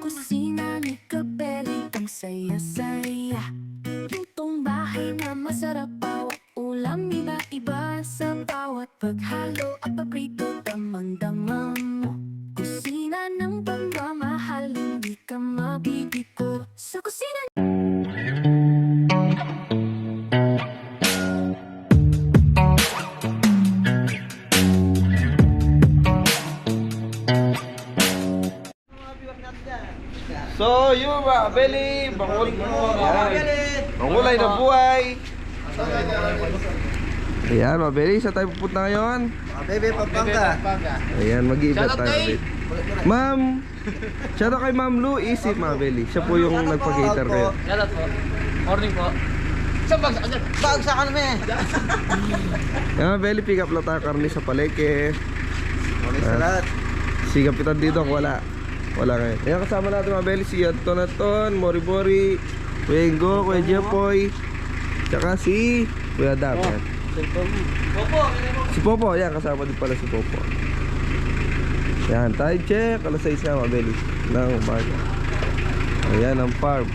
kusina ni Kabeli, ang saya-saya. Lutong bahay na masarap, bawat ulam iba-iba. Sa bawat paghalo at paprito, damang-dama mo. Kusina ng pagmamahal, hindi ka mabibigo sa kusina. So yun mga kabeli, bangulay na buhay. Ayan mga kabeli, saan tayo pupunta ngayon? Bebe Pampanga. Ayan, mag-i-event tayo kabeli. Ma'am, shoutout kay Ma'am Lou Isip mga kabeli. Siya po yung nagpa-cater kayo. Shoutout po. Morning po. Isang bagsak agad. Bagsak ka naman eh. Ayan mga kabeli, pick up lang tayo karne sa palengke. Morning sa lahat. Si Kapitan dito wala. Wala ngayon. Ayan, kasama natin mga kabeli, si Anton, Mori, Kuya Ingo, Kuya Jepoy, tsaka si Kuya Dam. Ayan. Si Popo, ayan, kasama din pala si Popo. Ayan, time check, alas 6 na mga kabeli ng umaga. Ayan ang farm.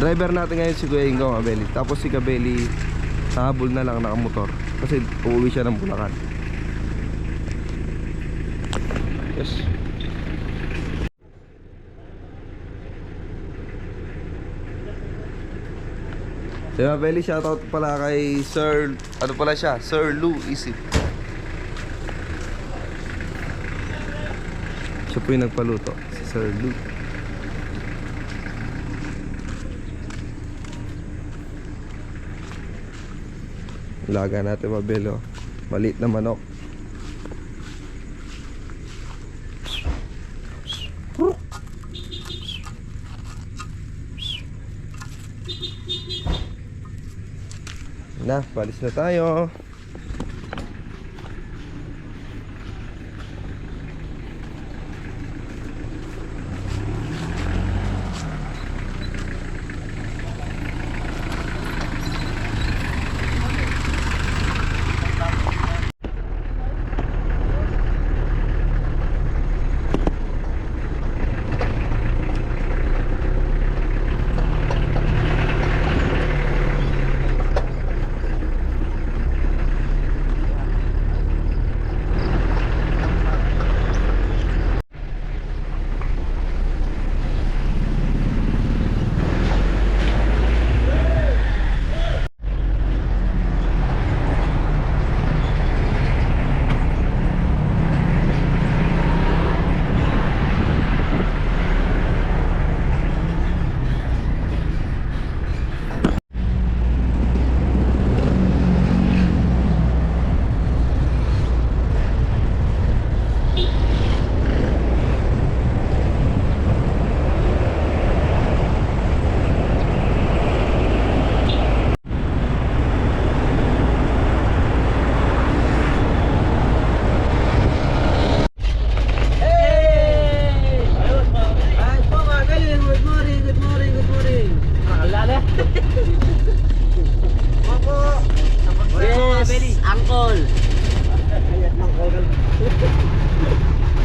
Driver natin ngayon si Kuya Ingo mga kabeli. Tapos si Kabeli habol na lang nakamotor kasi uuwi siya ng Bulacan. Yes. So mga belly, shoutout pala kay Sir, ano pala siya? Sir Lou Isip. Siya po yung nagpaluto, si Sir Lou. Laga natin mga belly, oh. Maliit na manok. Na, balis na tayo.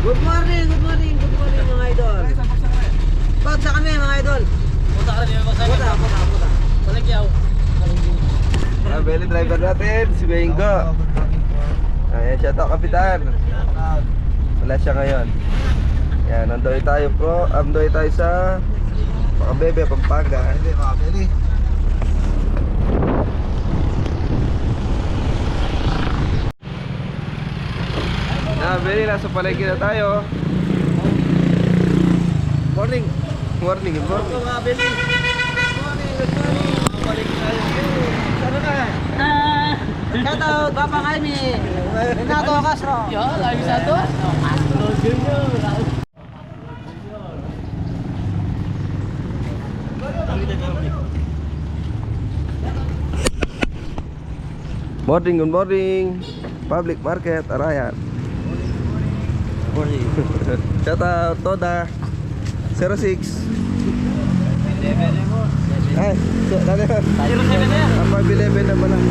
Good morning mga idol. Bagsak kami mga idol. Punta ka rin yung bagsak. Puta. Palagyaw. Ah, belly driver natin, si Bengo. Ayan, shoutout Kapitan. Wala siya ngayon. Yan, nandoy tayo po. Nandoy tayo sa Pakabebe, Pampanga. Bebe mga beli. Na, belly, nasa palengke na tayo. Morning. Morning, good morning. Mga beli. Good morning. Balik tayo. Ano ka? Shoutout Papa Jaime. Renato Castro. Yo, lagi satu. Astro Junior. Morning, good morning. Public Market, Arayan. Morning. Shoutout Toda 06. Ay, dali. 07 na yan. Ang 511 naman lang.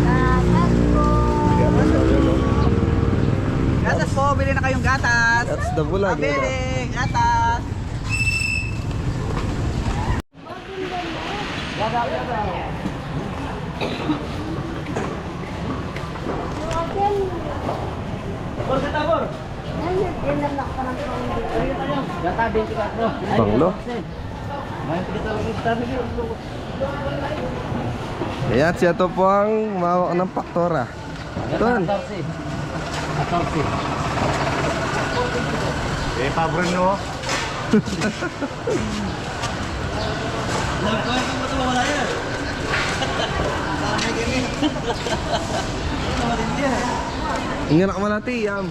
Salamat po. Gatas, sabi mo. Gatas. po, bili na kayong gatas. That's the bulag. Pabili, gatas. Banglo. Ayan, siya to po ang umawak ng paktora. Ton. Eh, paborin nyo. Ingin ka malati, yam.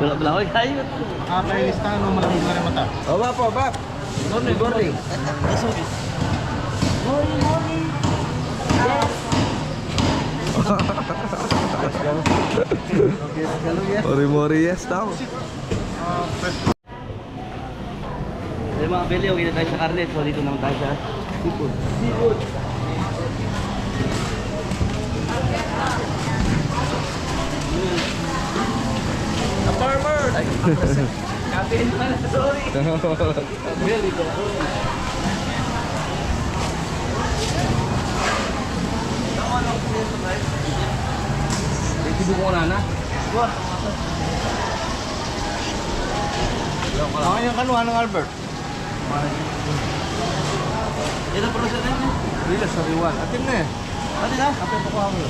Belak-belak kayo. Apa yung listahan mo malaking na rin mata? O, bap, o, bap. Good morning. Mori-mori, yes, tao. Ay mga beli, okay na tayo sa karne. So dito naman tayo sa seafood. Kapin pala, sorry. Beli ko. Ibu ko na na. Mga yung kanuhan ng Albert. Ito pala sa tayo. Rila, sariwan. Atin na eh. Ate na. Atin pa ko ako.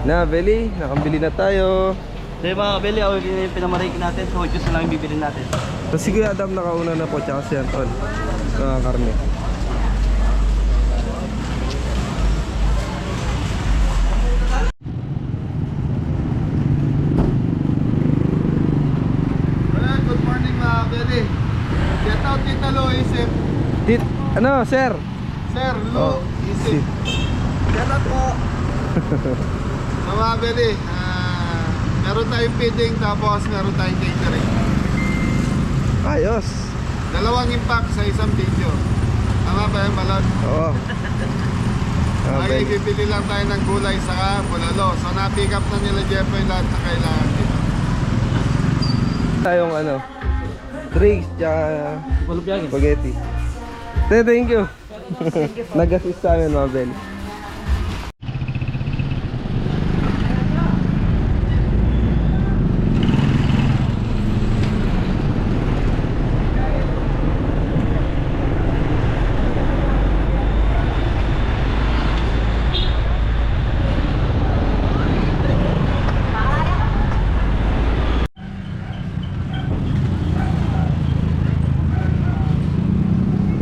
Na, Beli, nakambili na tayo. So yung mga beli, ako yung pinamarikin natin. So juice na lang yung bibili natin. So, si Kuya Adam nakauna na po, tsaka si Anton. Mga karne. Good morning mga Beli. Get out Tita Lo Isip. Ano, sir? Sir, Oh, Lo Isip. Get out po. So mga Beli, meron tayong feeding tapos meron tayong catering. Ayos. Dalawang impact sa isang video. Tama ba yung balot? Oo. Okay, Okay. bibili lang tayo ng gulay saka bulalo. So na-pick up na nila Jeffoy lahat na kailangan dito. Tayong ano, drinks, tsaka Malupyagin. spaghetti. Thank you. Nag-assist sa amin, mga Beli.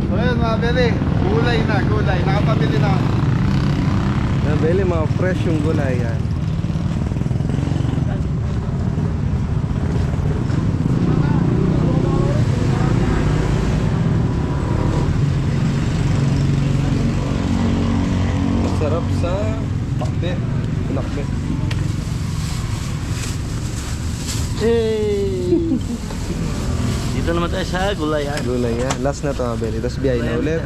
So yun mga Beli, gulay na, gulay. Nakapabili na ako. Mga Beli, mga fresh yung gulay yan. Masarap sa pakbe. Pinakbe. Hey! Dito naman tayo sa gulayan. Gulay yan. Last na to, mga Beli. Tapos biyay na ulit.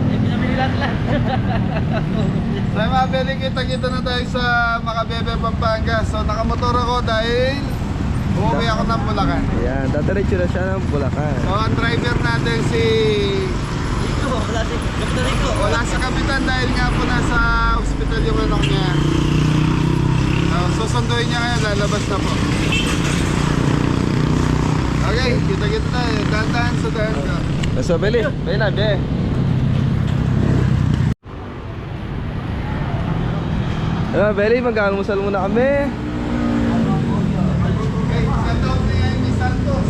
Eh, pinamili lahat. So mga Beli, kita-kita na tayo sa Macabebe, Pampanga. So nakamotor ako dahil umuwi ako ng Bulacan. Ayan, dadiretso na siya ng Bulacan. So ang driver natin si... Rico, wala si Captain Rico. Wala sa kapitan dahil nga po nasa ospital yung anak niya. So susunduin niya ngayon, lalabas na po. Okay, kita-kita tayo. Dahan-dahan sa dahan ka. Let's go, Beli. Beli na, be. Ano, Beli, mag-almusal muna kami. Okay, shout out ni Amy Santos.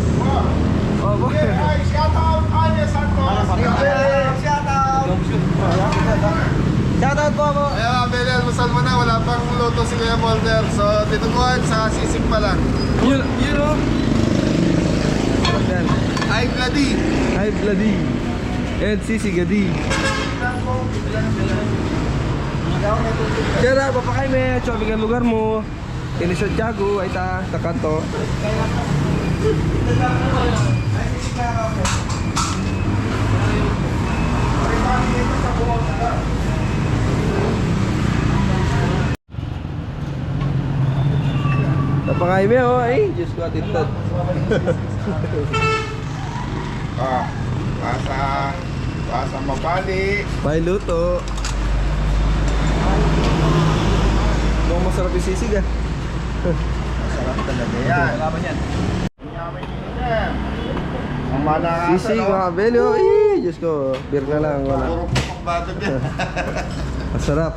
Oh, boy. Hi, shout out Amy Santos. Shout out. Shout out Shoutout po ako. Ayan mga Beli, almusal mo na. Wala pang luto si Kuya Molder. So, tinukuhan sa sisig pa lang. Yun o. Yan. Ay, bloody. Hi, bloody. And Sisi Gadi. Kaya papakay me, shopping ang lugar mo. Ini Santiago, ay ta, takanto. Napakay me, oh, ay, Diyos ko atitad. Pasa mapali. May luto. Mukhang masarap yung sisig ah. Masarap talaga yan. Ang malakasan, Sisig no? mga beli, oh, ay, Diyos ko, beer na lang, wala. Puro pupok batog yan. Masarap.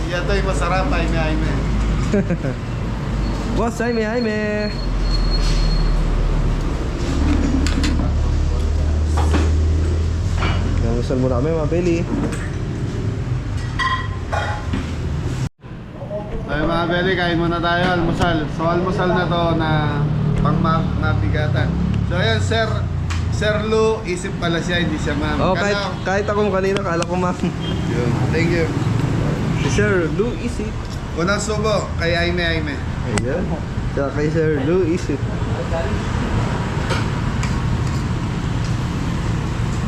Yato yung masarap, Jaime. Boss, Jaime, Jaime. Namusal muna kami mga beli. Tayo mga Beli, kain muna tayo, almusal. So almusal na to na pang mabigatan. So ayan, Sir Lou, isip pala siya, hindi siya ma'am. Oh, Kala- kahit ako kanina, kala ko ma'am. Yun, thank you. Si Sir Lou Isip. Unang subo, kay Jaime. Ayan. Tsaka kay Sir Lou Isip.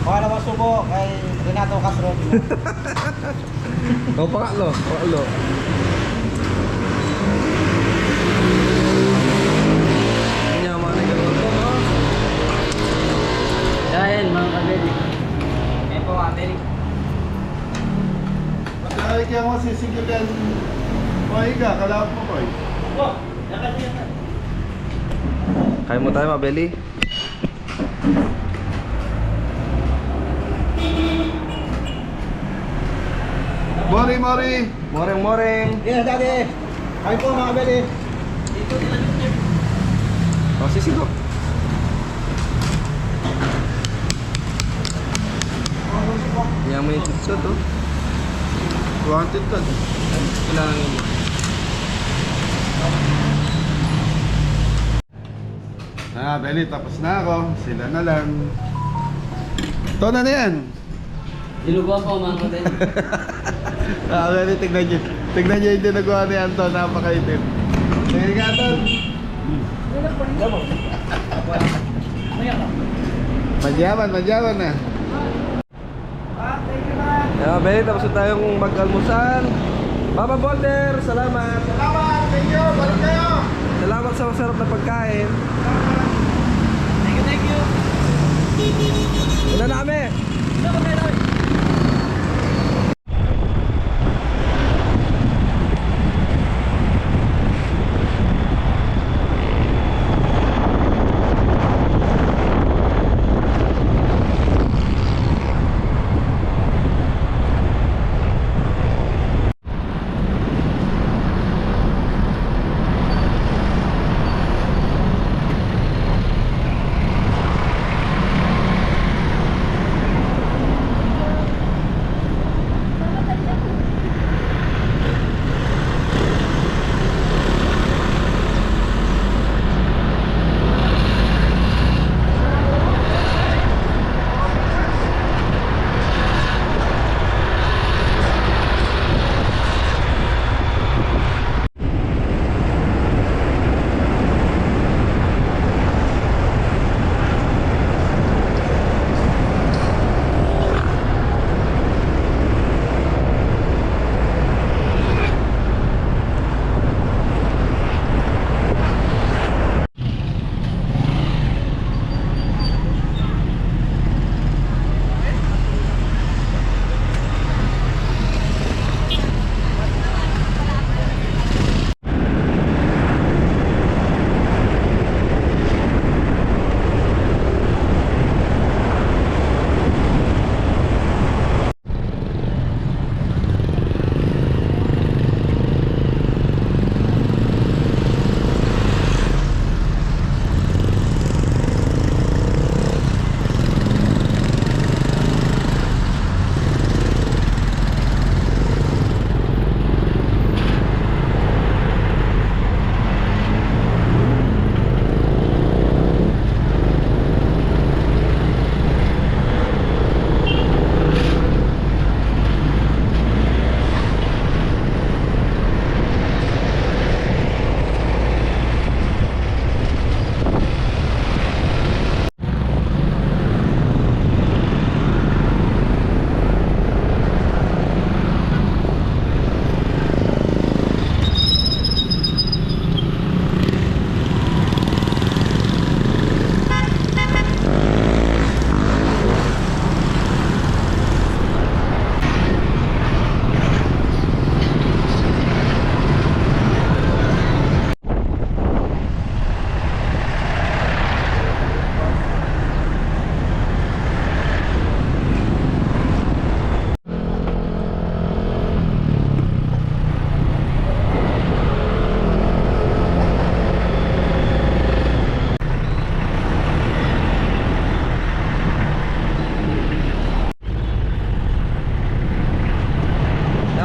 Baka naman subo kay Renato Castro. Oh, pakalo. Yaman na ganun to, no? Yan mga kabeli. Ayan po mga Beli. Ay, kaya mo sisigilan. Mahiga, kalawag mo ko eh. Kain mo tayo mga beli. Mori. Moreng. Yan, dati. Kami po mga Beli. Oh, sisig ko. Yan mo yung tutso to. Wanted ka. Kailangan yun. Beli, tapos na ako. Sila na lang. Ito na yan. Dinuguan po mga kabeli. Beli, tignan nyo. Tignan nyo yung dinagawa ni Anton. Napakaitim. Sige ka, Anton. Madyaman na. Yan, beli, tapos na tayong mag-almusal. Papa Bolder, salamat. Salamat! Thank you! Balik kayo! Salamat sa masarap na pagkain. Thank you. Wala na kami.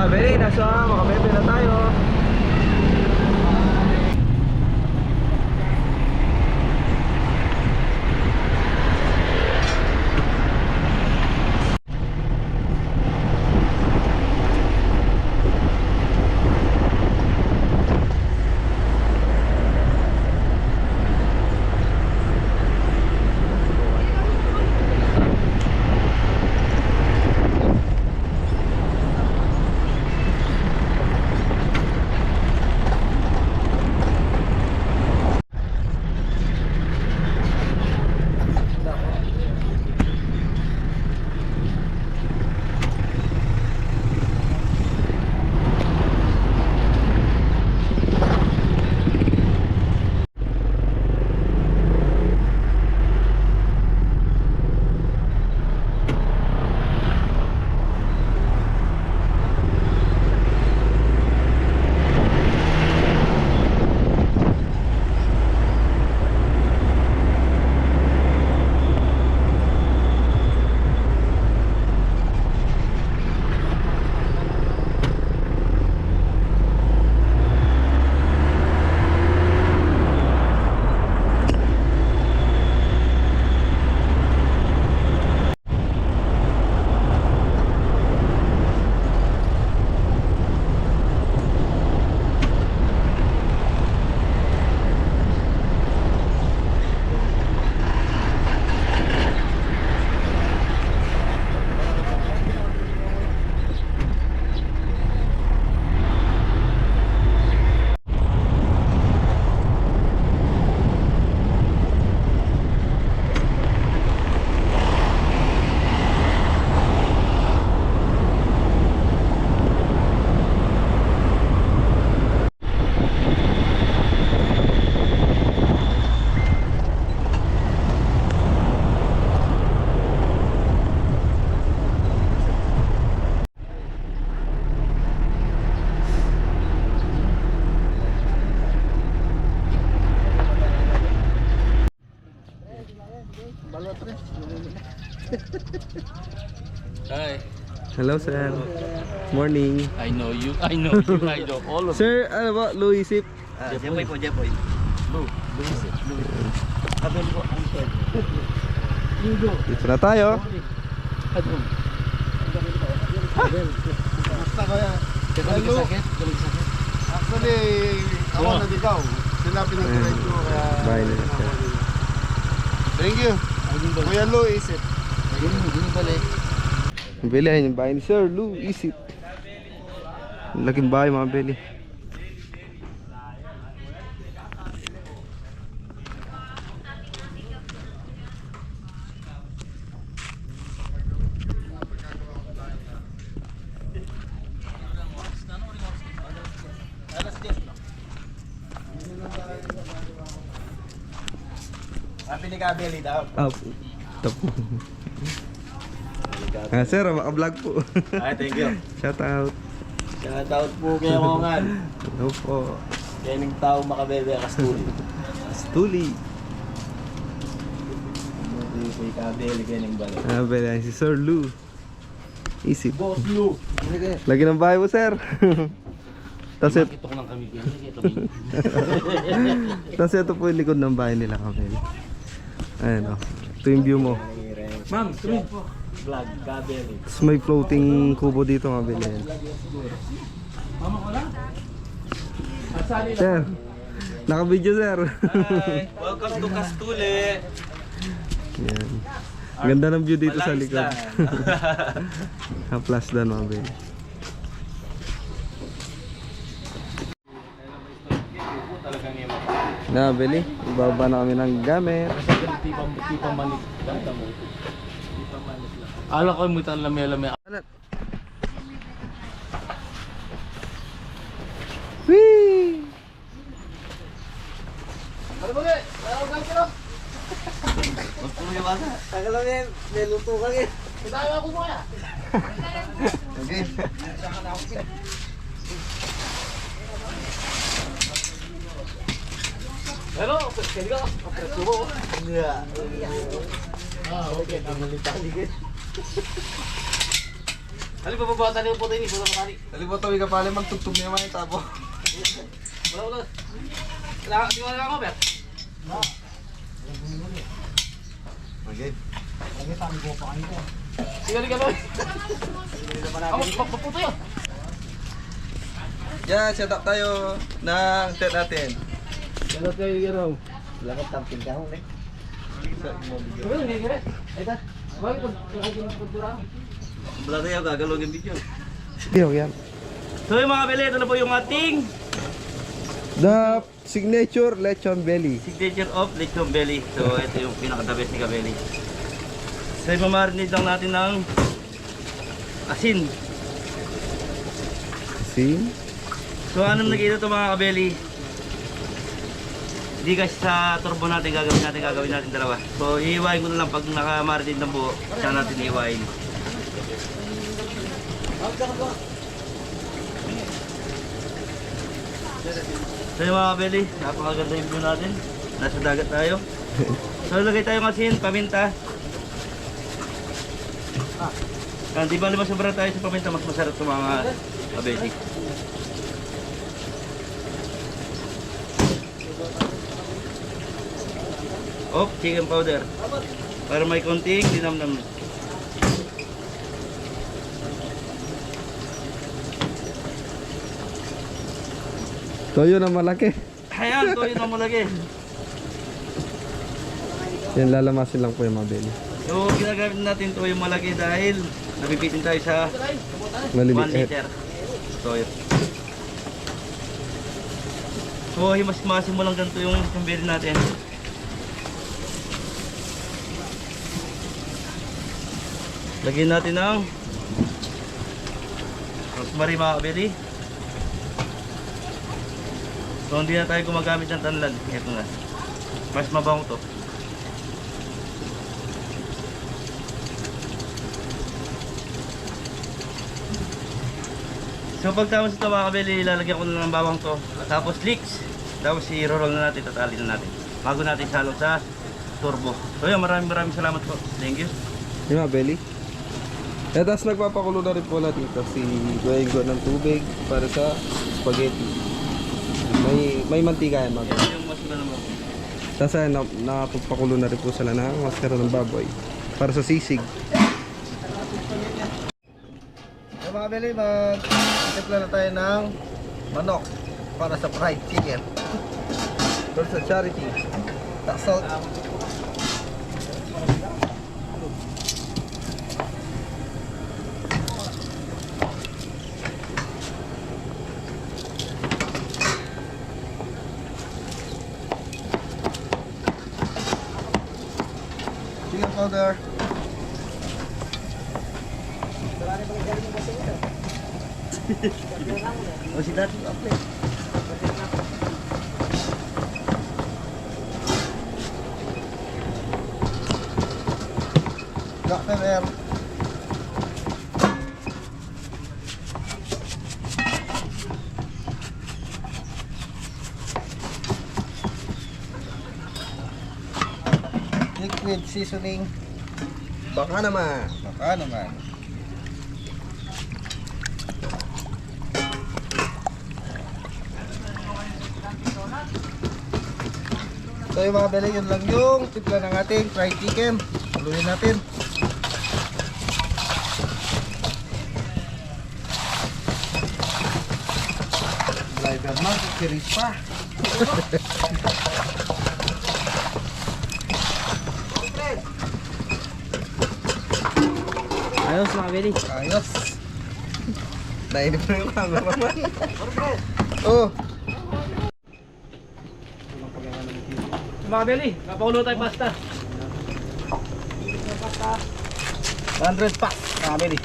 Beli, nasa makabebe na tayo. Hi. Hello, sir. Morning. I know you. I know you. I know all of you. Sir, ano ba? Louis Sip. Jepoy po, Jepoy. Luis. Abel ko ang shed. Dito na tayo. Basta ko yan. Hello. Actually, ako na ikaw. Sila pinag-direct ko kaya... Bye na, sir. Thank you. Kuya Lou, isip. Ang Beli, ayun yung bahay ni Sir Lou Isip. Ang laking bahay mga Beli. Sabi ni Kabeli daw. Ito po. Sir, maka-vlog po. Ay, thank you. Shout out. Shout out po kay Mongan. Hello po. Kaya ng tao makabebe kastuli. Stuli. Kay Kabeli kaya ng balik. Beli, ayun si Sir Lou Isip. Boss Lou. Lagi ng bahay mo, sir. Tapos ito, Ito ko lang kami. tapos ito po yung likod ng bahay nila kami. Ayan o. Ito yung view mo. Ma'am, come in. Vlog Kabeli. Tapos may floating kubo dito mga Beli. Mama ko lang. Sir, naka-video sir. Hi, welcome to Kastule. Yan. Ganda ng view dito sa likod. Haplasdan mga Beli. Na Beli, ibaba na kami ng gamit. Tipang manik. Ganda mo. Ala ko mo tan lame-lame. Whee! Hello, kaya ka. Preso mo. Okay, namalita ligit. Dali pa babata niyo po tayo ni, wala makali. Dali mo tawag ka pala magtugtog niya mga tabo. Wala. Kailangan di wala ako, Ber. Okay. Sige ka, boy. Ako, paputo yun. Yan, set up tayo ng tent natin. Ano tayo gano'n? Lakot tampin ka ho, eh. Ano, hindi ka rin. Ay, ta. Bakit pagpura ako? Wala tayo gagalong yung video. Yan. So yung mga beli, ito na po yung ating The signature lechon belly. signature of lechon belly. So ito yung pinaka-the best ni Kabeli. So imamarinate lang natin ng asin. See? So anong nakita ito mga Kabeli? Hindi kasi sa turbo natin gagawin natin dalawa. So iiwain ko na lang pag nakamarinate ng buo, saan natin iiwain. So yung mga Kabeli, napakaganda yung view natin. Nasa dagat tayo. So lagay tayo ng asin, paminta. Di ba lima sobra tayo sa paminta, mas masarap ito mga Kabeli. Oh, chicken powder. Para may konting dinamnam. Toyo na malaki. Ayan, ito yun ang mulagi. Yan, lalamasin lang po yung mga belly. So ginagamit natin ito yung malaki dahil nabibitin tayo sa 1 Maliliit. liter. So yun. So himas-masin mo lang ganito yung bili natin. Lagyan natin ng rosemary mga kabili. So hindi na tayo gumagamit ng tanlan. Ito na. Mas mabango to. So pagtapos ito mga kabili, lalagyan ko na ng bawang to. Tapos leeks. Tapos i-roll na natin, tatalin na natin. Bago natin salong sa turbo. So yun, maraming salamat po. Thank you. Yung mga belly. Eh, tapos nagpapakulo na rin po natin ito si Guaygo ng tubig para sa spaghetti. May mantika yan mga belly. Yung masula naman. Tapos napapakulo na rin po sila ng maskara ng baboy para sa sisig. So mga beli, mag-timpla na tayo ng manok para sa fried chicken. Para sa charity. Tax salt. Chicken powder. O si dati. Black pepper. Liquid seasoning. Baka naman. Baka naman. So yung mga beli, yun lang yung timpla ng ating fried chicken. Haluin natin. Driver na, kiris pa. Ayos mga kabili. Ayos. Nainip na yung cameraman. Oh, Mga kabili, kapakulo tayo pasta. 100 pack. Mga beli.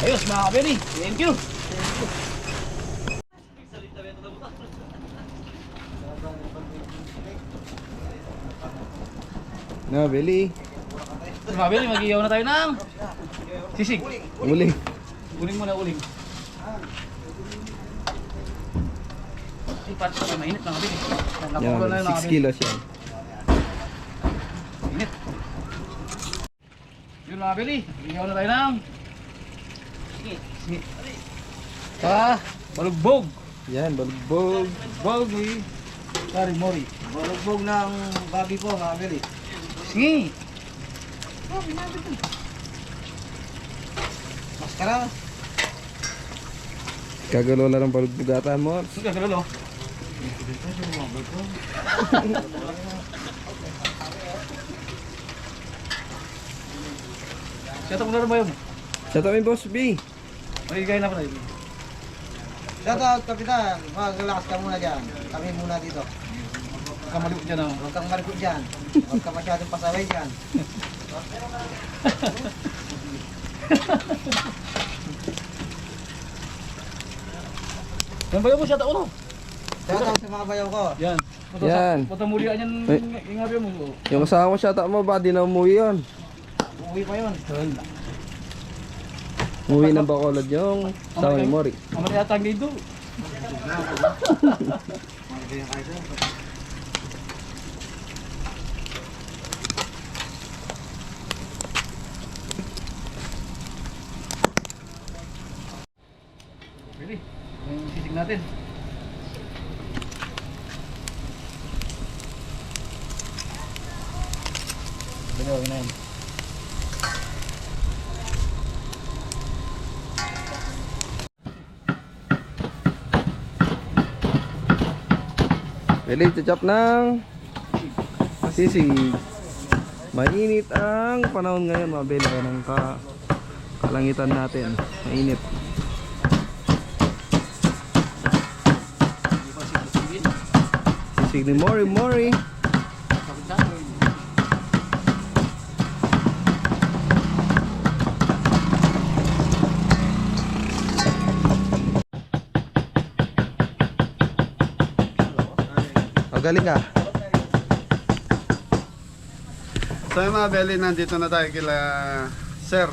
Ayos mga kabili. Thank you. Na, belly. Mga kabili, mag-iyaw na tayo ng sisig. Muli. Uling mo na uling. Ay, paano sa mainit mga bili? Yan, 6 kilos yan. Init. Yun mga bili. Bigyan na tayo ng balugbog. Yan, balugbog. Balugbog. Sorry, Mori. Balugbog ng babi ko mga bili. Sige. Maskara. Kagalo lang ng balugbugatan mo. Sige, kalolo. Siya mo na rin ba yun? Shout out, Boss B. Magigay na pa rin. Shoutout, Kapitan. Mag-relax ka muna dyan. Kami muna dito. Kamalikot dyan ako. Huwag kang marikot dyan. Huwag ka masyadong pasaway dyan. Yan ba yun mo siya ulo? Shoutout sa mga bayaw ko. Yan. Yan. Punta muli yan Ay. ingabi mo. Yung kasama ko shout out mo ba, di na umuwi yun. Uwi pa yun. Umuwi ng Bacolod yung kasama ni Mori. Amat yata ang dito. Pwede. Yung sisig natin. Gawin na yun. Pwede chop ng sisig. Mainit ang panahon ngayon, mga bela ng kalangitan natin. Mainit. Sisig ni Mori Mori. Galing ka. So yung mga Beli, nandito na tayo kila Sir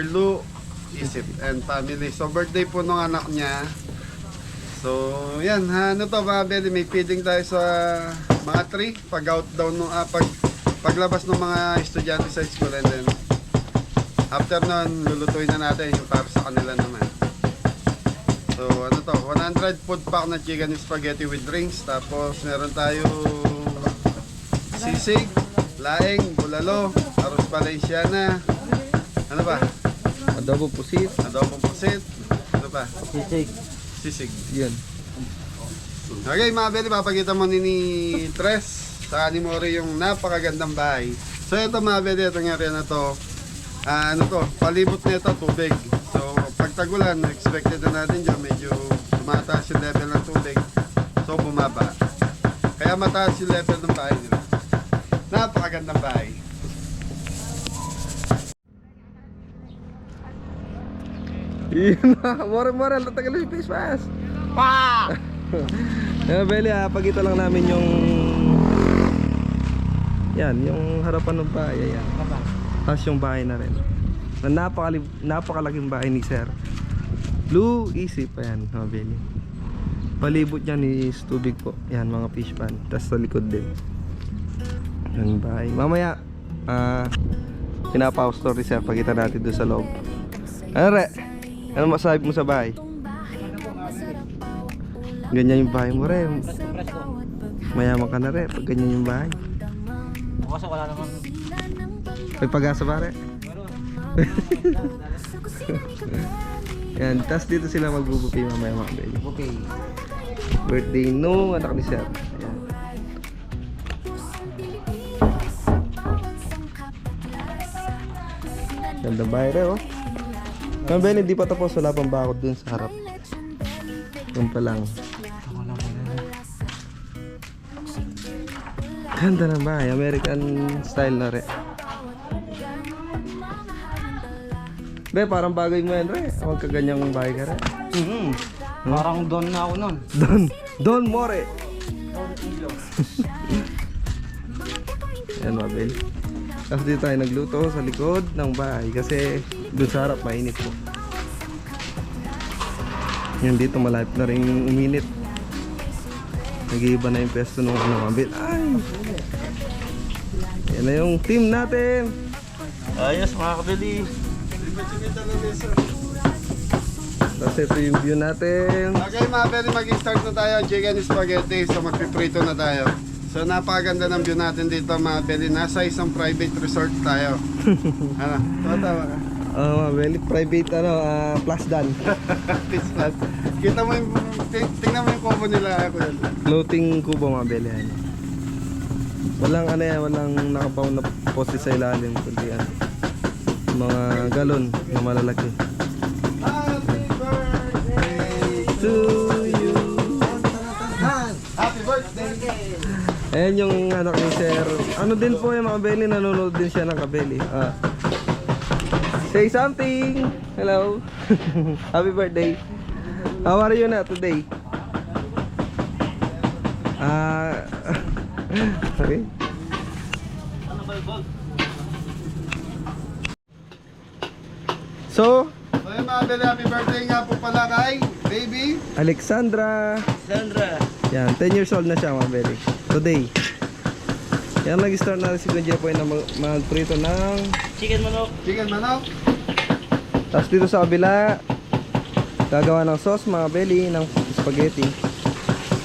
Lou Isip and family. So birthday po nung anak niya. So yan, ano to mga Beli, may feeding tayo sa mga tree pag out daw nung paglabas ng mga estudyante sa school, and then after nun lulutuin na natin yung para sa kanila naman. So ano to, 100 food pack na chicken spaghetti with drinks. Tapos meron tayo sisig, laing, bulalo, arroz valenciana. Ano ba? Adobo pusit. Adobong pusit. Ano ba? Sisig. Sisig. Yan. Okay mga Beli, papakita mo ni Tres sa ni Mori yung napakagandang bahay. So ito mga Beli, itong area na to, ano to, palibot nito tubig. So pag tagulan, expected na natin dyan medyo tumataas yung level ng tubig. So bumaba. Kaya mataas yung level ng bahay nila. Napakagandang bahay. Yun na. Mori ang tatagal yung face mask. Pa! Beli, pagkita lang namin yung yan, yung harapan ng bahay. Ayan. Tapos yung bahay na rin. Na napakalaking bahay ni Sir Lou Isip. Ayan, mga Beli. Palibot niya is tubig po. Yan, mga fish pan. Tapos sa likod din yung bahay. Mamaya pinapaus story Sir, pagkita natin doon sa loob. Ano re? Ano masabi mo sa bahay? Ganyan yung bahay mo re. Mayaman ka na re pag ganyan yung bahay. Kasi wala naman. May pag-asa ba re? Yan, tas dito sila magbubupi mamaya mga Beli. Okay. Birthday nung anak ni Sir. Ayan. Gandang bahay re oh. Mga Beli, hindi pa tapos, wala pang bakod dun sa harap. Doon pa lang. Ganda ng bahay, American style na re. Be, parang bagay mo yan re. Huwag ka ganyang bahay ka re. Parang doon na ako nun. Don More. Yan mga Bel. Tapos dito tayo nagluto sa likod ng bahay kasi doon sa harap mainit po. Yung dito malapit na rin uminit. Nag-iiba na yung pesto nung ano mabit. Ay! Yan na yung team natin. Ayos mga kabili. Tapos ito yung view natin. Okay mga Beli, mag-start na tayo. Chicken spaghetti. So magpiprito na tayo. So napakaganda ng view natin dito mga Beli. Nasa isang private resort tayo. Ano? Tatawa ka. Well, private plus dan. Kita mo yung, tingnan mo yung combo nila ako yan. Floating kubo mga beli. Ano. Walang ano yan, walang nakapaw na poste sa ilalim. Kundi ano, mga galon na malalaki. Happy birthday To you. Happy birthday! Ayan yung anak ni Sir. Ano din po yung mga beli, nanonood din siya ng kabeli. Say something! Hello! Happy birthday! How are you na today? Okay. So, So yung mga Beli, happy birthday nga po pala kay baby. Alexandra. Sandra. Yan, 10 years old na siya mga beli. Today. Yan, nag-start na si Kuya Jepoy na mag-prito ng... Chicken manok. Chicken manok. Tapos dito sa kabila, gagawa ng sauce mga beli ng spaghetti.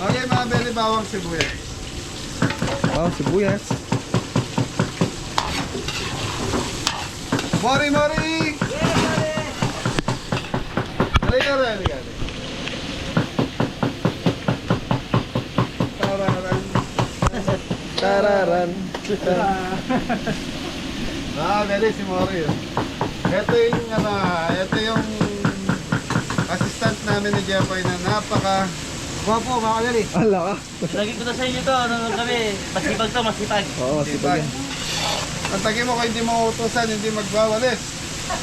Okay mga Beli, bawang sibuyas. Oh, sibuyas. Mori Mori! Halika rin, halika rin. Tararan. Tararan. Beli si Mori. Ito yung ito yung assistant namin ni Jepoy na napaka Gwapo mga Beli. Ala ka. Lagi ko na sa inyo to, nung kami. Masipag to, masipag. Oo, sibuyas. Ang tagi mo kung hindi mo utusan, hindi magwawalis.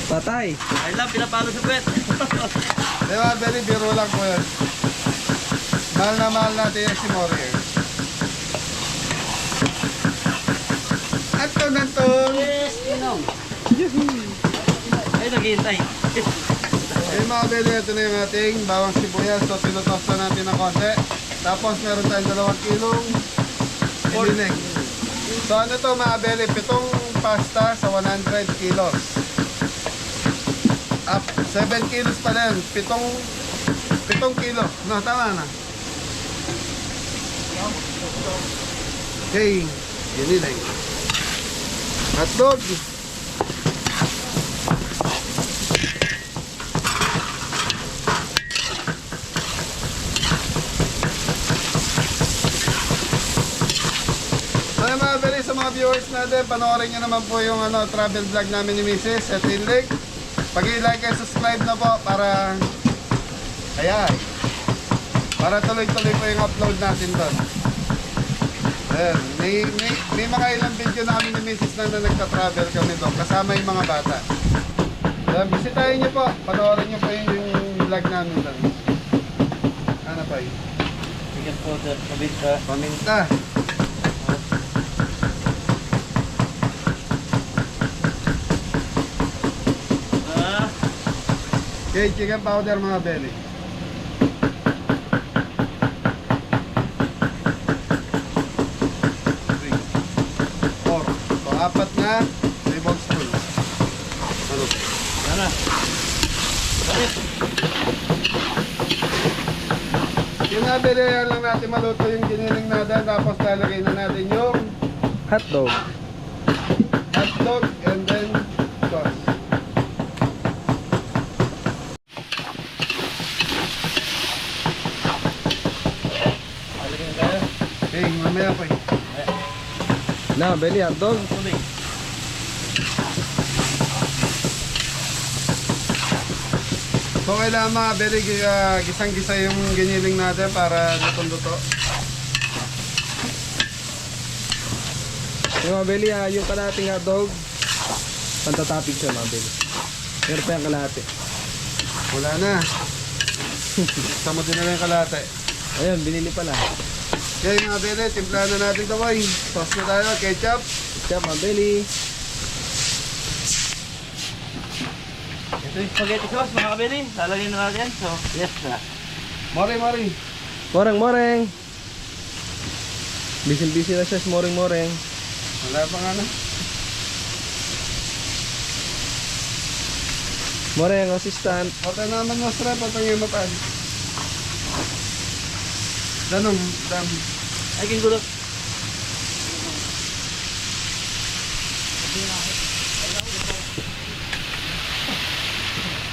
Patay. I love, pinapalo sa puwet. Di ba, Beli, biro lang po yan. Mahal na mahal natin yan si Mori. At Tonantong! Yes, Ninong. Ay, naghihintay. Ayun mga Beli, ito na yung ating bawang sibuyas. So, tinutosta natin ng konti. Tapos, meron tayong 2 kilong ilinig. So, ano to mga Beli? 7 pasta sa 100 kilos. Up, 7 kilos pa rin. 7 kilo. No, tama na. Okay, ilinig. Hotdog. Ay mga Beli, sa mga viewers natin, panoorin nyo naman po yung travel vlog namin ni Mrs. at yung link. Pag-i-like and subscribe na po para para tuloy-tuloy po yung upload natin doon. Ayan, may mga ilang video namin ni Mrs. na nagta-travel kami doon kasama yung mga bata. Ayan, bisitahin nyo po, panoorin nyo po yung vlog namin doon. Ano pa yun? Chicken powder, kabita. Paminta. Okay, chicken powder mga Beli. 4. So, 4 na tablespoon. Ano? Sana. Bakit? Yung nabili, yan lang natin maluto yung giniling natin. Tapos lalagay na natin yung Hotdog. hotdog and then sauce. Alagyan tayo. Okay, mamaya pa eh. Na, beli hotdog. Tubig. So kailangan mga Beli, gisang-gisa yung giniling natin para lutong-luto. Yung mga beli, yung kalahating hotdog, pantatapig siya mga beli. Meron pa yung kalahati. Wala na. Sama din na lang yung kalate. Ayun, binili pala. Okay mga Beli, timplahan na natin ito boy. Sauce na tayo, ketchup. Siya mga beli. Ito yung spaghetti sauce mga kabili. Lalagyan na natin. So, yes na. Mori. Moreng. Busy na siya sa moreng. Wala pa nga na. Moreng, assistant. Pata naman mas rep, patang yung mapaan. Danong, dam. Ay, king gulo.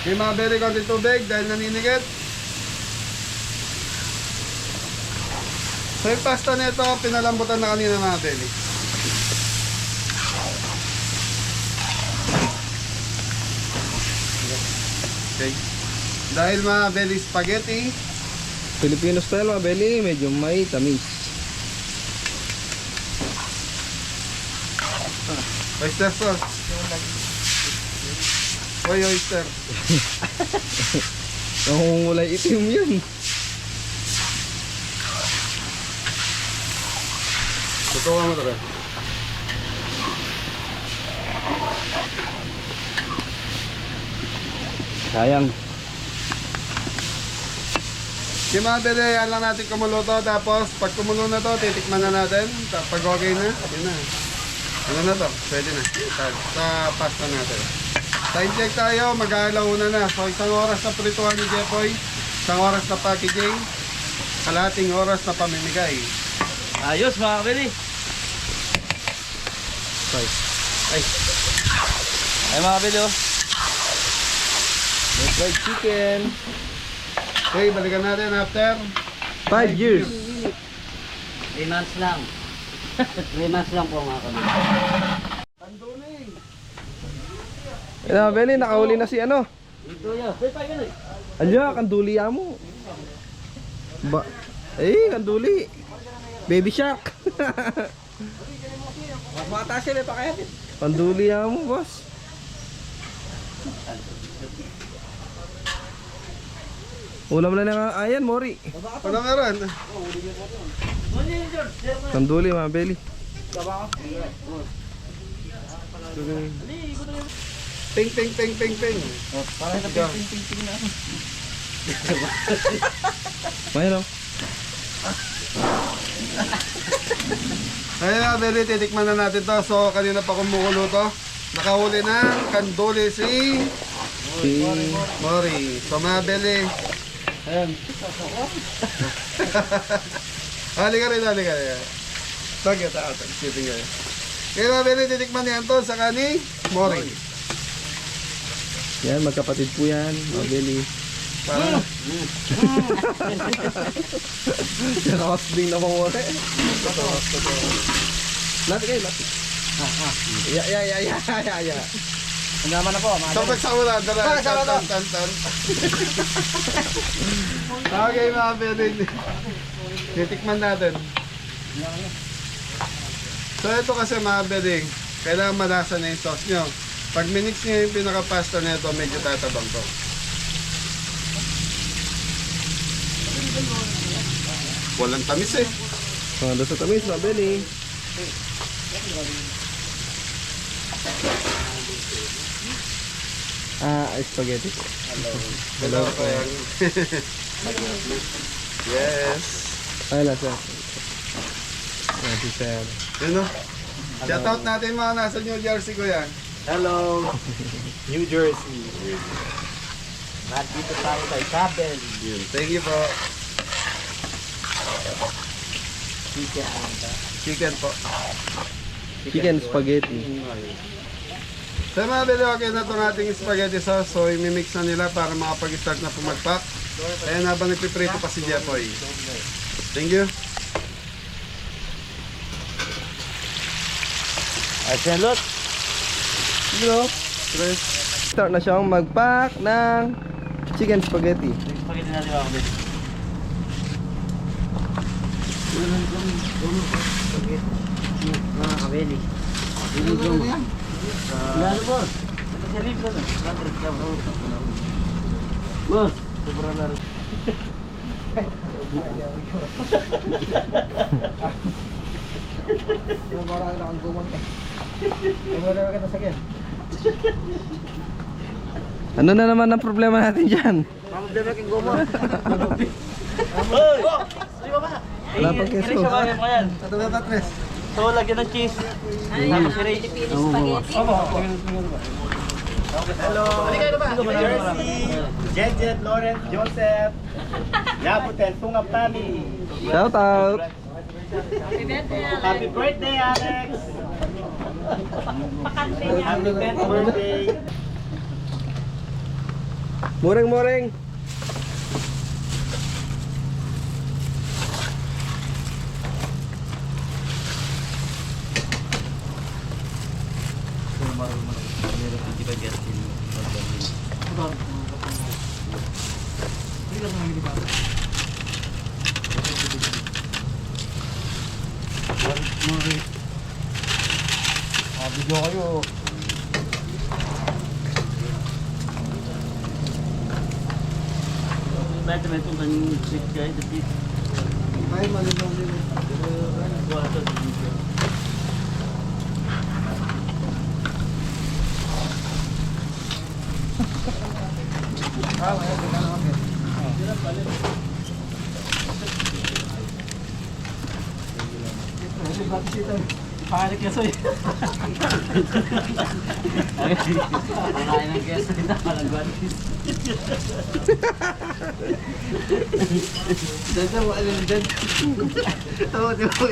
May mga very konti tubig dahil naninigit. So yung pasta nito, pinalambutan na kanina mga belly. Okay. Dahil mga belly spaghetti, Filipino style mga belly, medyo may tamis. oyster sauce. Oy, oyster. Nangungulay itim yun. Totoo mo talaga. Sayang. Si mga bele, yan lang natin kumuluto. Tapos, pag kumulo na to, titikman na natin. Pag okay na, yun na. Ano na to? Pwede na. Sa pasta natin. Time check tayo, mag-aalauna na. So, isang oras na prituhan ni Jepoy. Isang oras na packaging. Kalating oras na pamimigay. Ayos mga kabili. Ay mga kabili oh. May fried chicken. Okay, balikan natin after 5 years. 3 months lang. 3 months lang po mga kabili. Ayun mga belly, nakahuli na si ano. Ito yun. Alya, kanduli mo. Kanduli. Baby shark. Mata siya, may pakayat. Kanduli mo, boss. Ulam na nga, ayan, Mori. Ano meron? Kanduli mga belly. Ping, ping, ping, ping, ping. Mayroon. Ayun na, Beli, titikman na natin to. So, kanina pa kumukulo to. Nakahuli na, kanduli si Mori. So, mga Beli. Ayan. Halika rin. Tagay, sitting kayo. Kaya mga Beli, titikman niyan to sa kani Mori. Yan, magkapatid po yan, mga belly. Para Nakawas din na mga Mori. Lati kayo, lati. Ya. Ang naman na po, mga sabag sa ulan, dala. Tan. Okay, mga Beli. Titikman natin. So, ito kasi mga Beli, kailangan malasa na yung sauce nyo. Pag minix nyo yung pinaka-pasta na ito, medyo tatabang to. Walang tamis eh. Doon sa tamis, mga belly. Spaghetti. Hello po yan. Yes. Ay, lasa. Yan, si Sir. Yun o. Shoutout natin mga nasa New Jersey ko yan. Hello, New Jersey. Nandito tayo kay Kabel. Yun. Thank you po. Chicken po. Chicken spaghetti. So mga bili, okay na itong ating spaghetti sauce. So imimix na nila para makapag-start na pumagpak. Ayan, habang nagpiprito pa si Jepoy. Thank you. Ay, salot. Hello. Start na siyang mag-pack ng chicken spaghetti. Spaghetti natin mga kabili. Mga kabili. Lalo boss. Ito sa lips ano? 100 ka boss. Sobra na rin. Ano na naman ang problema natin dyan? Problema kang gumo. Hoy! Di ba ba? Wala pang keso. Iris, sabayan mo yan. Ito ba, Patres? So, lagyan ng cheese. Tapos i-ray. Jet, Lawrence, Joseph, Yaputen, Tungap Tami. Shout out. Happy birthday, Alex! Happy 10th birthday! Moreng. Video kayo. Bakit may itong kanyang cheese guys? Ay, malinaw din. Pangalit ka soy. Pangalit ng keso dito. Parang guwatis. Dito mo, alin dyan. Oo, di mo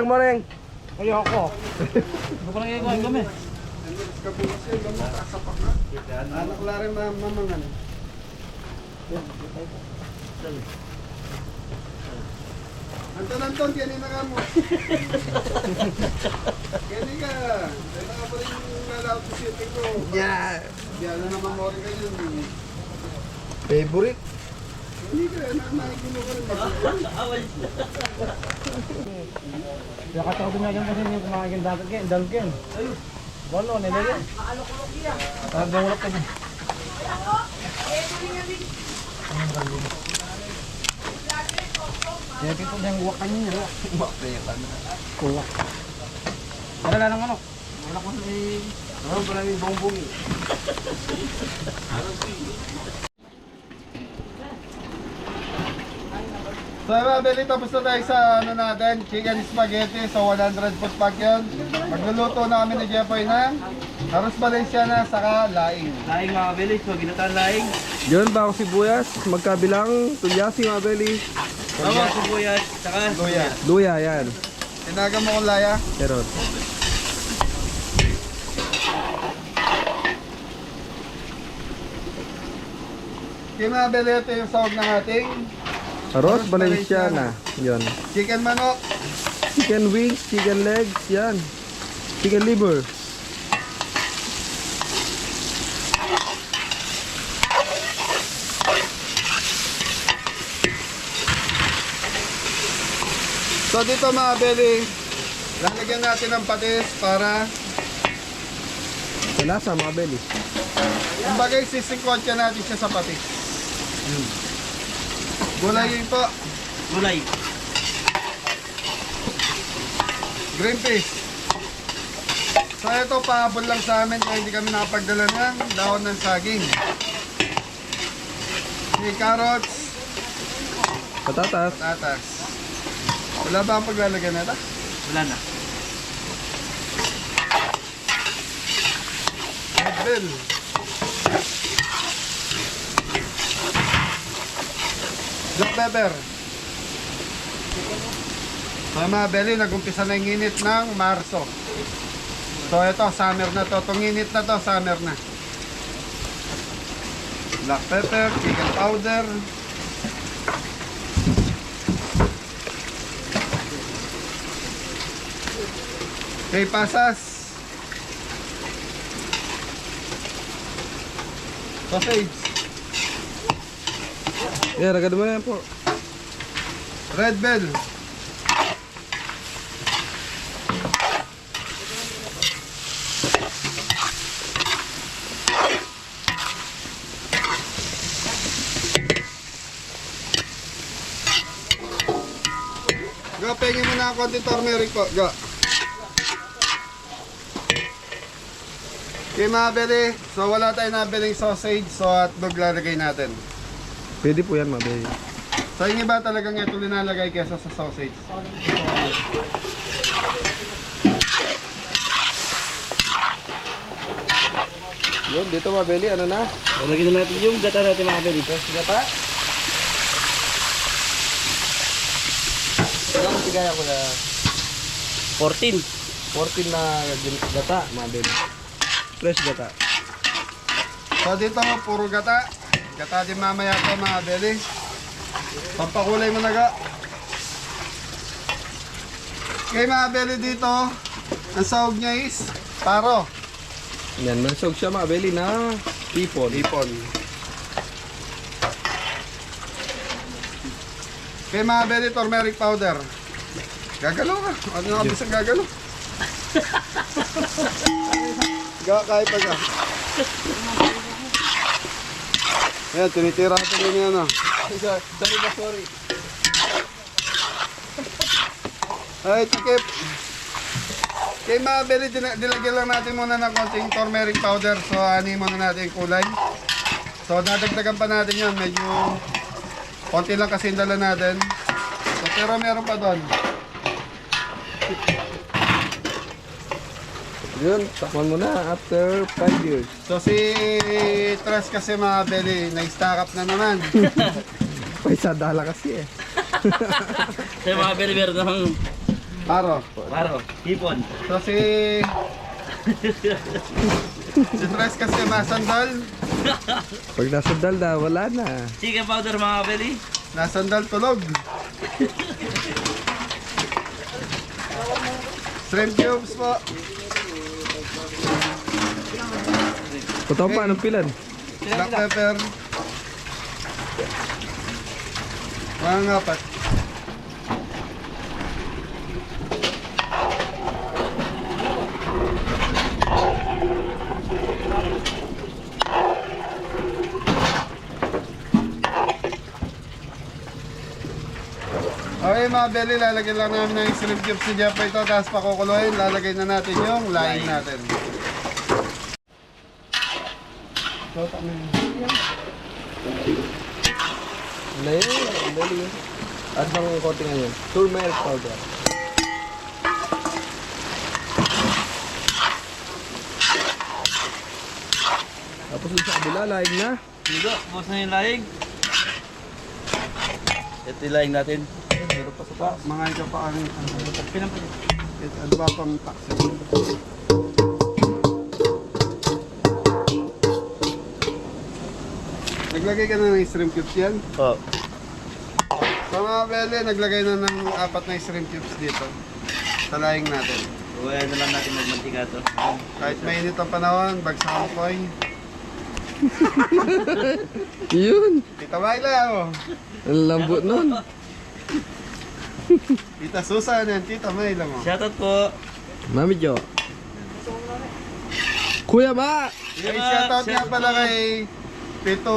Moreng. Ayoko. Ano ko lang gagawin kami? Anak la rin mamangan. Anton, kaya na ka mo. Kaya ka. Dahil ka pa rin yung lalaot sa siyete ko. Yeah. Diyan na naman mo rin kayo. Favorite. Hindi ka, nakikino ka rin. Kaya katawag niya yan kasi yung kumain ng dalgen. Walo, nilagyan. Parang bumulok ka dyan. Kaya kito na yung wakan niya. Kuwak. Wala lang ano. Wala ko may... Wala ko may bongbong. So mga Beli, tapos na tayo sa ano natin, chicken spaghetti. So 100 foot pack yun. Magluluto na kami ni Jepoy ng Arroz Valenciana saka laing. Laing mga belis. Maginataan laing. Yun, bako sibuyas. Magkabilang. Tulyasi mga beli. Bawang sibuyas. Saka Luya. Luya, yan. Tinaga mo kong laya. Meron. Okay mga Beli, ito yung sahog ng ating Arroz Valenciana. Yun. chicken manok. Chicken wings, chicken legs, yan. Chicken liver. So dito mga Beli, lalagyan natin ng patis para Malasa mga beli. kumbaga sisingkotya natin siya sa patis. Gulay yun po, gulay. green peas. So ito pahabol lang sa amin kaya hindi kami nakapagdala ng dahon ng saging. Okay, carrots, Patatas. patatas. Wala ba ang paglalagyan na ito? Wala na. Red bell. Black pepper. So mga Beli, nag-umpisa na yung init ng Marso. So ito, summer na to. Itong init na to, summer na. Black pepper, chicken powder. Okay, pasas. Sausage. Yan, ragad mo na yan po. Red bell. Go, pengin mo na ang konti turmeric po. Go. Okay mga beli, so wala tayong nabiling sausage, so hotdog lalagay natin. Pwede po yan, mabeli. Sa inyo ba talagang ito linalagay kesa sa sausage? Yun, dito mabeli, ano na? Lalagyan na natin yung gata natin mga kabeli. Gata? Ilang tigaya ko na 14. 14 na gata, mabeli. Fresh gata. So dito puro gata. Gata din mamaya po mga beli. Pampakulay mo na ga. Okay mga beli dito, ang sahog niya is paro. Yan, mansog siya mabeli na ipon. Ipon. Okay mga beli, turmeric powder. Gagalaw ka. Ano nga bisang gagalaw? Kahit pa ka. Ayan, tinitira ko din yan. Sorry. Ay, tikip. Okay mga beli, dilagyan lang natin muna ng konting turmeric powder. So, ani muna natin yung kulay. So, nadagdagan pa natin yun. Medyo konti lang kasi yung dala natin. So, pero meron pa doon. Yun, takman mo na after 5 years. So, si Tres kasi mga beli, na-stack up na naman. Paisa dala kasi eh. Sa mga kabeli meron ng Paro. paro, hipon. So, si Tres kasi masandal. Pag nasundal na, wala na. Chicken powder mga kabeli. Nasandal tulog. Shrimp cubes po. Totoo pa, anong pilan? Black pepper. Mga apat. Okay mga beli, lalagyan lang namin ng shrimp cubes si Jeff ito, tapos pakukuluin, lalagay na natin yung laing natin. Ano yun? Ang dali yun. At bang konti ngayon? Turmeric powder. Tapos yung sa kabila, laing na. Dito, bukas na yung laing. Ito yung laing natin. Meron pa sa taas. Mga ito pa ang ano ba pang taxi? Naglagay ka na ng shrimp cubes yan? Oh. So mga beli, naglagay na ng 4 na shrimp cubes dito sa laing natin. Kaya na lang natin magmantika to. Kahit mainit ang panahon, bagsak ang koy. Yun! Tita Mayla, oh. Ang lambot nun. Tita Susan yan, Tita Mayla mo. Shoutout po. Mami Jo. Kuya Ma! Yung shoutout nga pala kay Tito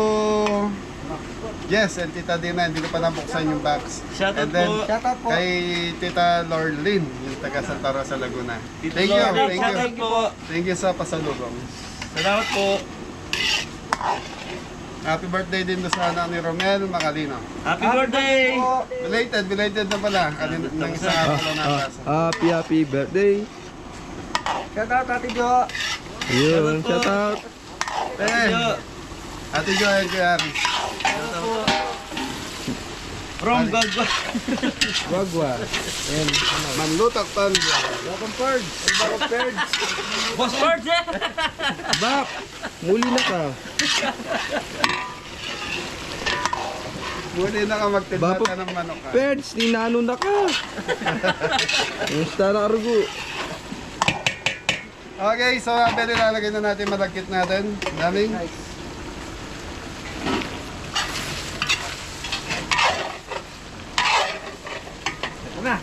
Yes and Tita Dina, hindi ko pa nabuksan yung box. Shoutout And then, po. kay Tita Lorlyn, yung taga Santa Rosa, Laguna. Tito Thank you, Lorlyn, thank you. shoutout po. Thank you sa pasalubong. Salamat po. Happy birthday din do sa anak ni Romel Macalino. Happy birthday! Belated na pala. Nang isang araw lang nakasa. Happy birthday. Shout out, Ate Jo. Yun, shout out. Eh, Yo, Ate Jo and Kuya Aris. shoutout po. From Gagwa. Wagwa. And Manlutak pan. welcome Purge. Welcome Purge. Boss Bird eh! Bak! Muli na ka. Muli na ka magtinda Bapo- ka ng manok ka. Purge, ninano na ka. Musta na argo? Okay, so pwede lalagay na natin, malagkit natin. Daming. Ito na.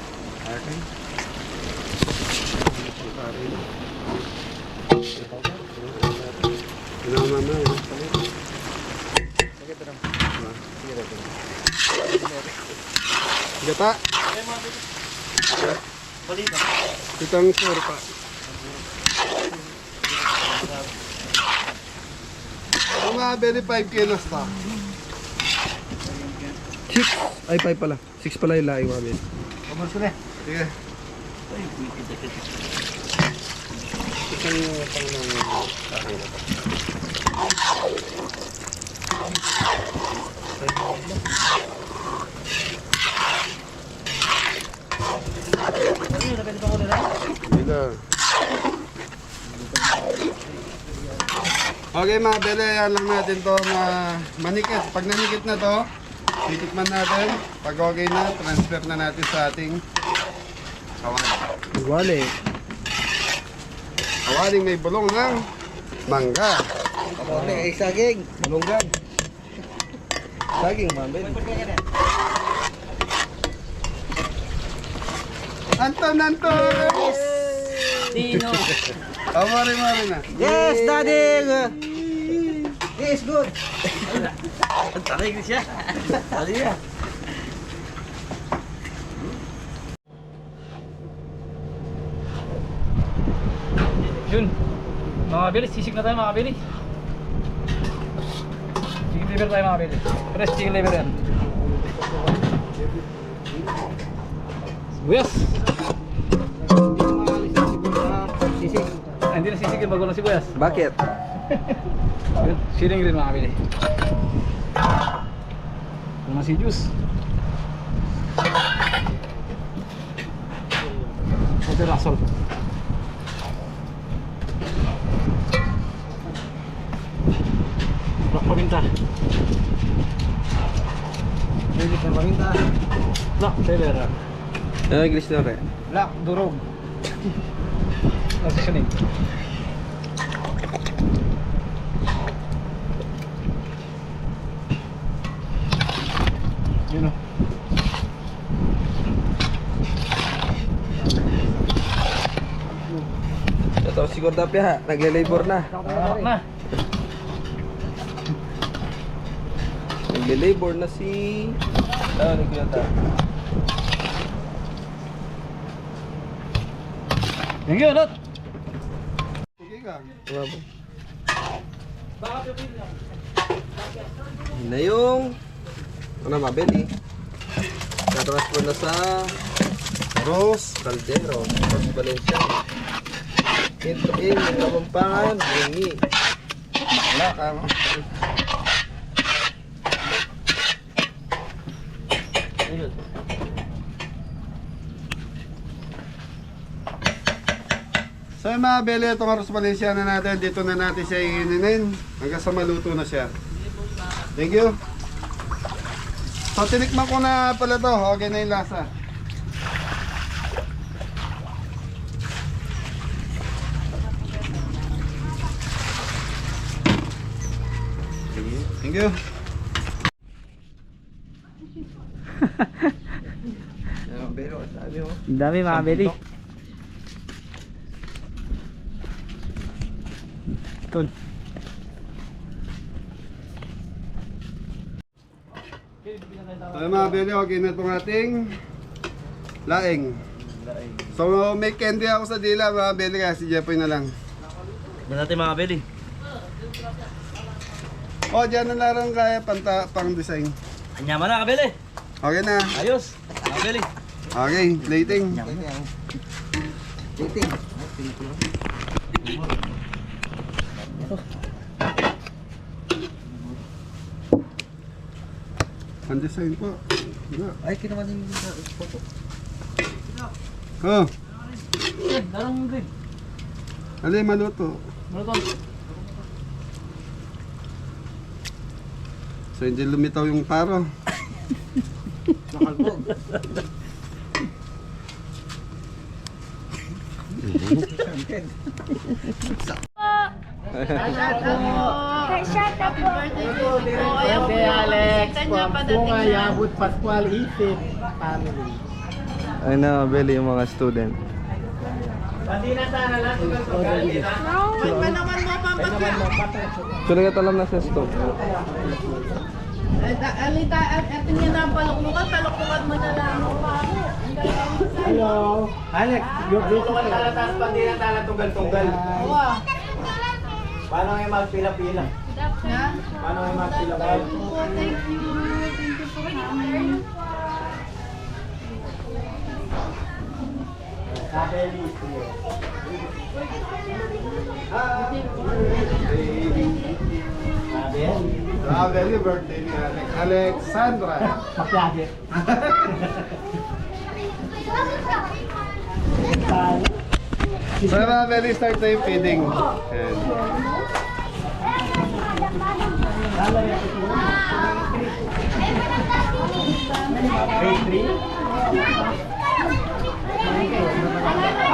Okay. Pinama na. Gata. Balita. Itang surpa. Ang mga beli 5 kilos pa. 6. Ay, 5 pala. 6 pala yung laing mga beli. Kumar ko na. Sige. Bila. Okay mga bele, yan lang natin to manikit. Pag nanikit na to, titikman natin. Pag okay na, transfer na natin sa ating kawali. Wale. Kawaling may bulong ng mangga. Ay, saging. Malunggag. Saging mga beli. Anton! Tino. Mari na. Yes, daddy. Yes, good. Taray siya. Taray niya. Yun. Mga kabili, sisig na tayo mga kabili. Chicken liver tayo mga kabili. Fresh chicken liver yan. Sibuyas. Sisig. Ah, hindi na sisig yung bago ng sibuyas. Bakit? Yun, siling green mga kabili. Yung si juice. Ito rasol. Black paminta. Hindi ka maminta. Black pepper. Ano yung English na rin? Black durog. Seasoning. Yun o. Ito si Gordapia ha. Nagle-labor na. Tamak na. Nagle-labor na si... Ano ni Kuya Ta? Thank you, Lot. Okay ka. Diba po? Yun na yung... Ano mabeli? Tatransfer na sa... Rose. Caldero. Tapos Valencia. Ito yung Kapampangan. Bingi. Wala ka. So yung mga bele, itong Arroz Valenciana natin, dito na natin siya iininin hanggang sa maluto na siya. Thank you. So tinikman ko na pala to, okay na yung lasa. Thank you. Pero sabi mo. Ang dami mga kabili. Tol. So yung mga bele, okay na itong ating laing. So may candy ako sa dila mga bele, kaya si Jeffoy na lang. Yan natin mga beli. O, dyan na larang kaya pang design. Anyaman na kabeli. Okay na. Ayos. Mga beli. Okay, plating. Titing. Ang design po. Wala. Ay, kinaman yung photo. Oh, Darang green. alay maluto. Ano to? So hindi lumitaw yung paro. Nakalbog. Birthday Alex, Bunga Yabut Pascual Isip family. Ay na mabeli yung mga student. So nagatalam na sa stove. Alita, eto niya na paluklukan mo na lang. Hello. Alex, luto ka tala tapos pag di na tala tunggal-tunggal. Paano kayo magpila-pila? Paano kayo magpila-pila? Kabeli. Happy birthday ni Alex. Alexandra. Makyagi. So mga belly, start na yung feeding. Ayan.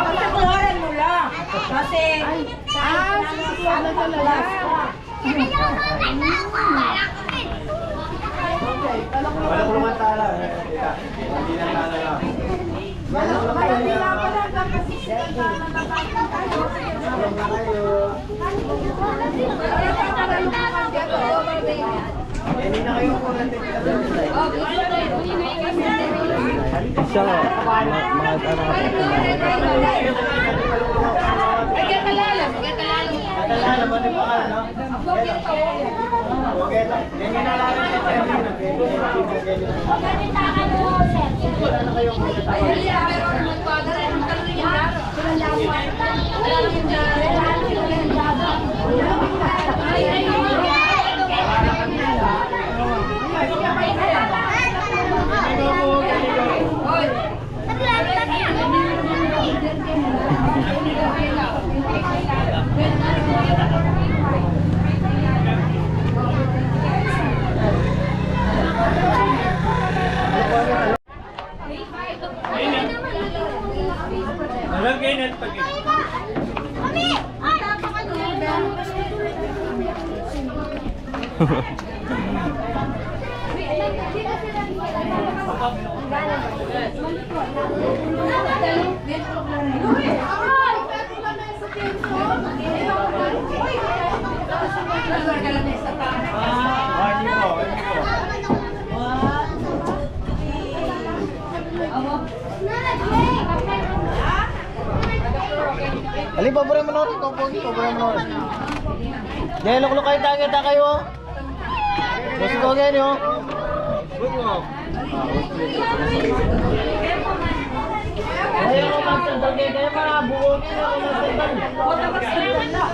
Pagkakuloran mo lang. Kasi, sususuan na sa lalas. Wala ko naman tala. Hindi na tala lang. Hindi na kayo po natin. Siya ko, mga ano ka Katalala ba din pa ka, no? Okay, yan yung nalaman sa wala na kayong Alin, paborin mo na rin. Paborin mo na rin. Ngayon, lukluk kayo, tangita kayo. Gusto ko ngayon, yun. Ayaw ko magsandal kayo. Kaya para buong yun ako magsandal.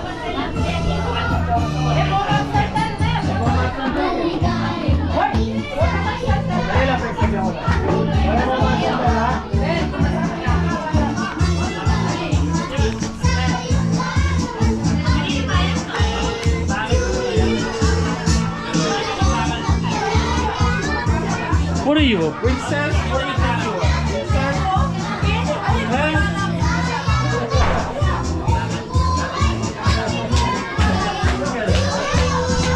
What are you, a princess? What do you think you are?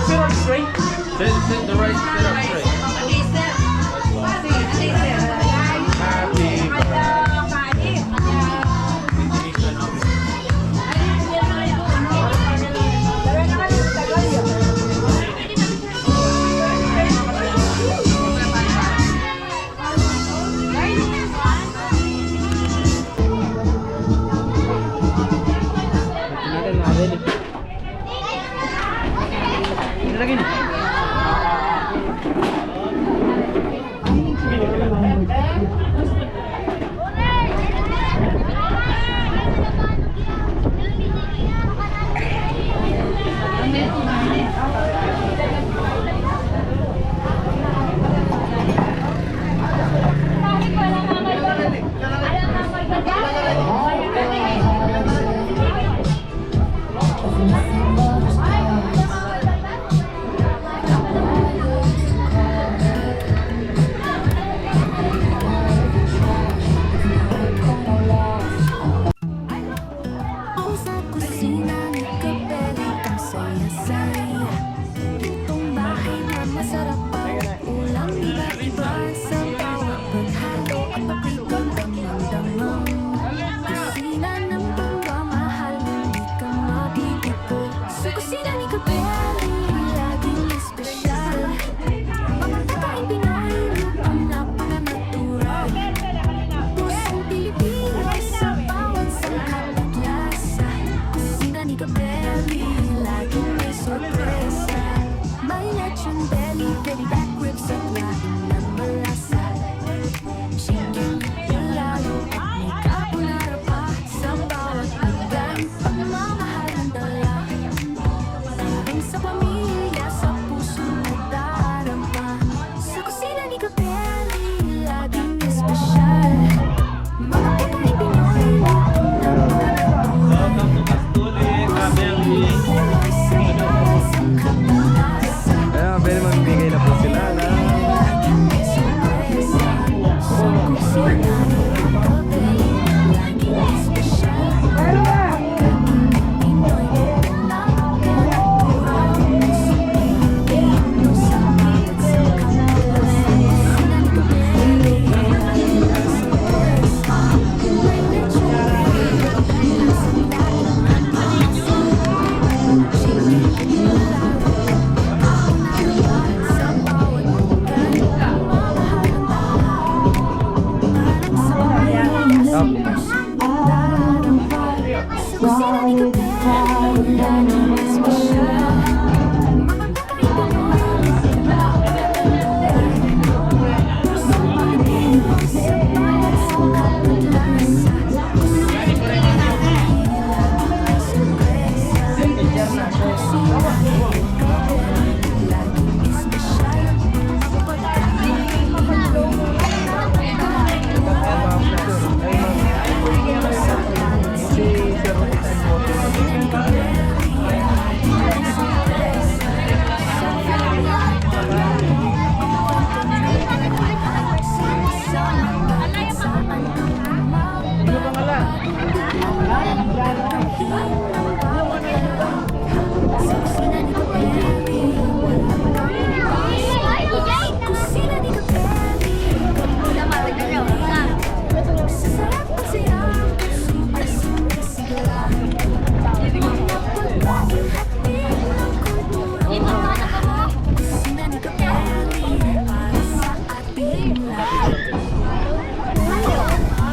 Sit up straight. Sit the right, sit up straight.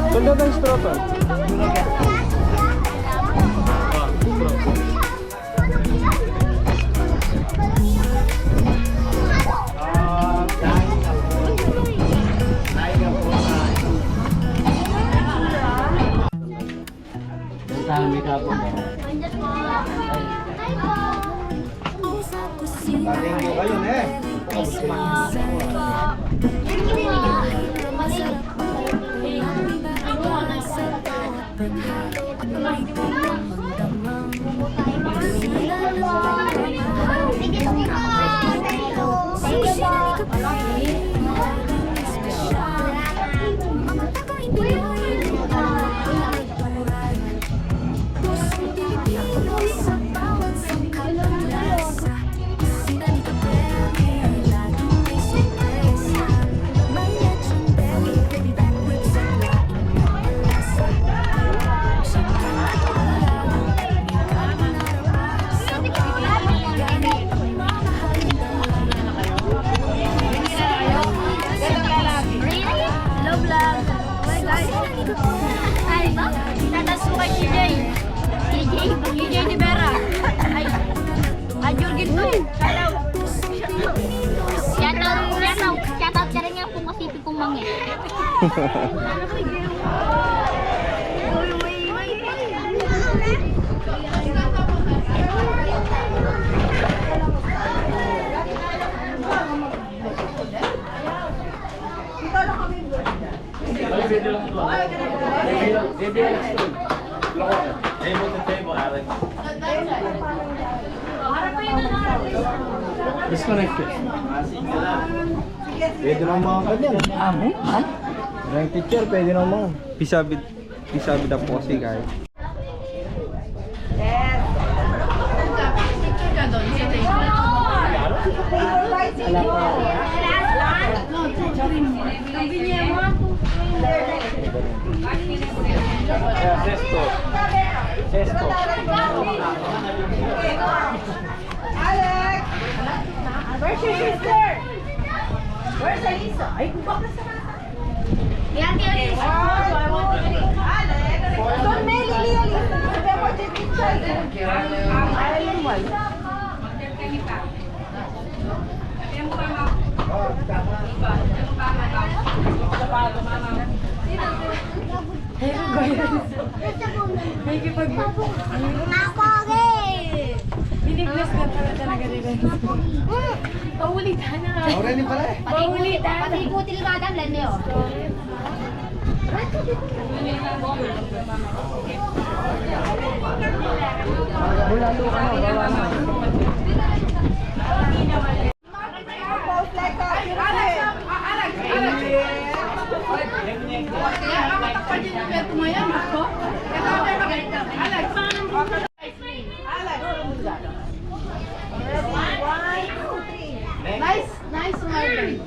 Ganda ng straw to. Palinggo kayo eh. DJ ni Vera. Ay, Jurgen to eh. Shoutout ka rin nga po masipig kong mangin. Disconnected. Pwede nang mga kanyan. Rank teacher, pwede nang mga. Pisabi na po kasi guys. Sesto. Alex! Where's your sister? Where's Elisa? Ay, kubak na sa yan, Elisa. Alex! Don't mail Elisa. Sabi mo, teacher. Ayaw mo. Biniglas na talaga nila. Paulitan na. Already pala eh. Paulitan. Pati kutil madam, Leneo. Wala to ka na, wala na. Nice one.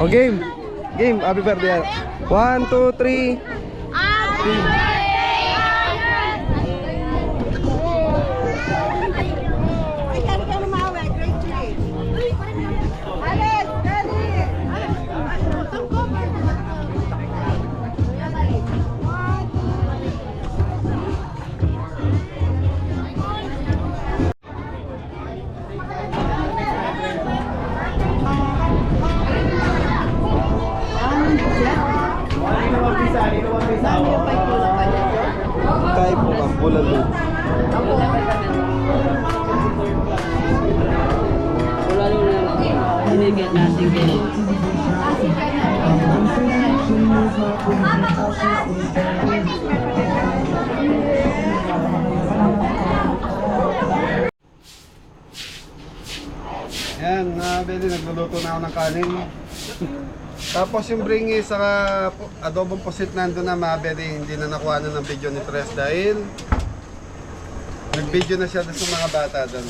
Oh, game. Happy birthday. 1, 2, 3. Kahit po ang bulalo. Yan, Beli, nagluluto na ako ng kanin. Tapos yung bringi sa adobong pusit nandun na, Beli, hindi na nakuha na ng video ni Tres dahil Nag-video na siya doon sa mga bata doon.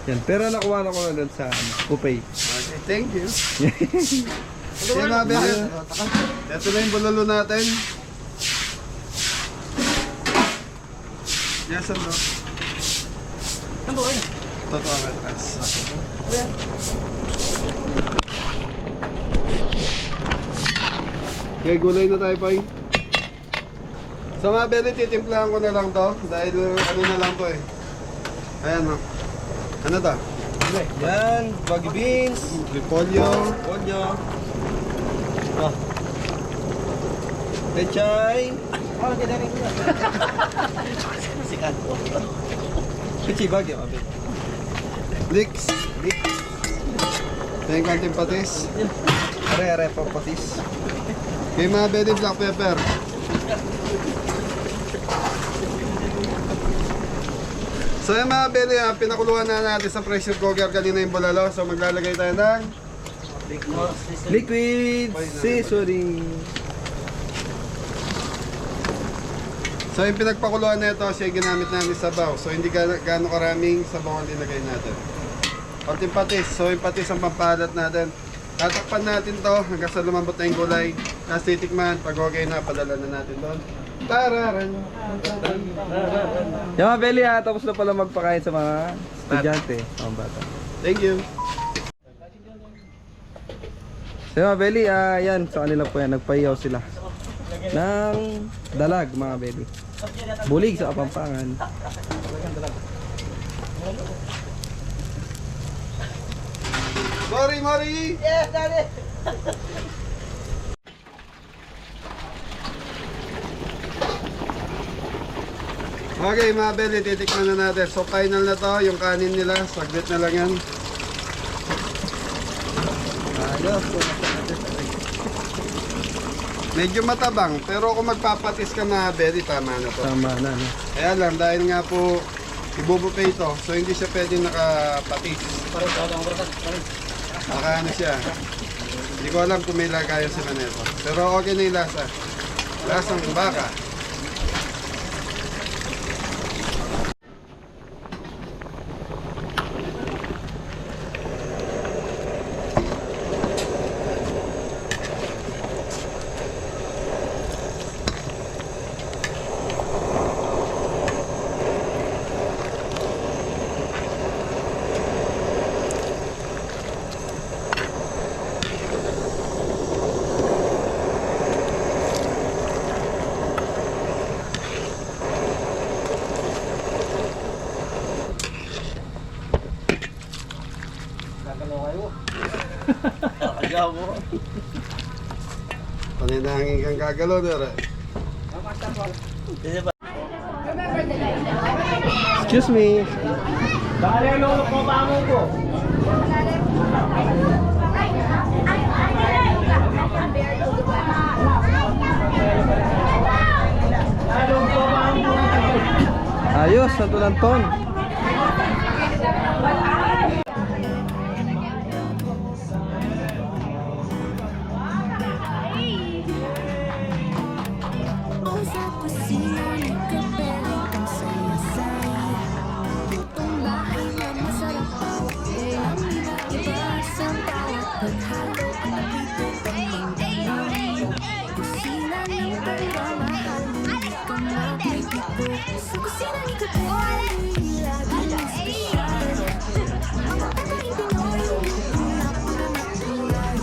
Yan, pero nakuha na ko na doon sa Kupay. Okay, thank you. Yan mga bebe. Ito na yung bulalo natin. Yes, ano? Totoo ang atras. Okay, gulay na tayo, Pai. So mga bebe, titimplahan ko na lang to. Dahil ano na lang to eh. Ayan o. Ano to? Yan, baggy beans, Repolyo. pollo. Oh. Pechay. Pechay bagyo, abe. Leeks. Ito yung kanting patis. Are, papatis. Okay mga bebe, black pepper. So yung mga bebe, pinakuluan na natin sa pressure cooker kanina yung bulalo. So maglalagay tayo ng Liquid seasoning. So yung pinagpakuluan na ito, siya yung ginamit namin sa sabaw. So hindi gaano karaming sabaw ang nilagay natin. Konting patis. So yung patis ang pampalat natin. Tatakpan natin to hanggang sa lumambot na yung gulay. Tapos titikman. Pag okay na, padala na natin doon. Tararan! Yan mga Beli ha, tapos na pala magpakain sa mga estudyante, mga bata. Thank you! So mga Beli, yan, sa kanila po yan, nagpahiyaw sila ng dalag mga Beli. Bulig sa Kapampangan. Mori! Yes, daddy! Okay mga Beli, titikman na natin. So final na to, yung kanin nila. Saglit na lang yan. Medyo matabang, pero kung magpapatis ka na Beli, tama na to. Tama na, no? Kaya lang, dahil nga po ibubuffet ito, so hindi siya pwede nakapatis. Naka ano siya. Hindi ko alam kung may lagayan sila nito. Pero okay na yung lasa. Lasang baka. Paninangin kang kagalo, Dere. Excuse me. Baka rin ang lulok mo pa mo ko. Ayos, Santo Anton. Sa kusina, nagkapelik ang saya-saya. Lutong bahay na masarap bawat ulam, iba-iba sa bawat paghalo at dito pamanggalan. Kusina ng pagmamahal, hindi ka magbibigbo. Sa kusina ni Kapelik, laging espesyal. Ang pagkain Pinoy, ulap na natural.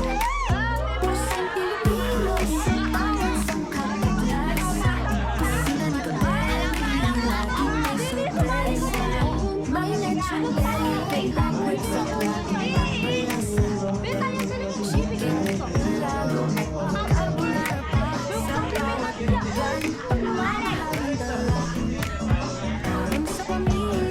Pusang Pilipino sa bawat sangkap at lasa. Kusina ni Kapelik, laging may sorpresa. May lechon belly, kay awit sa laging mapalasa. Chicken, lalo at carbonara, sa bawat lagan, mahalin dala. Ayon sa pamilya,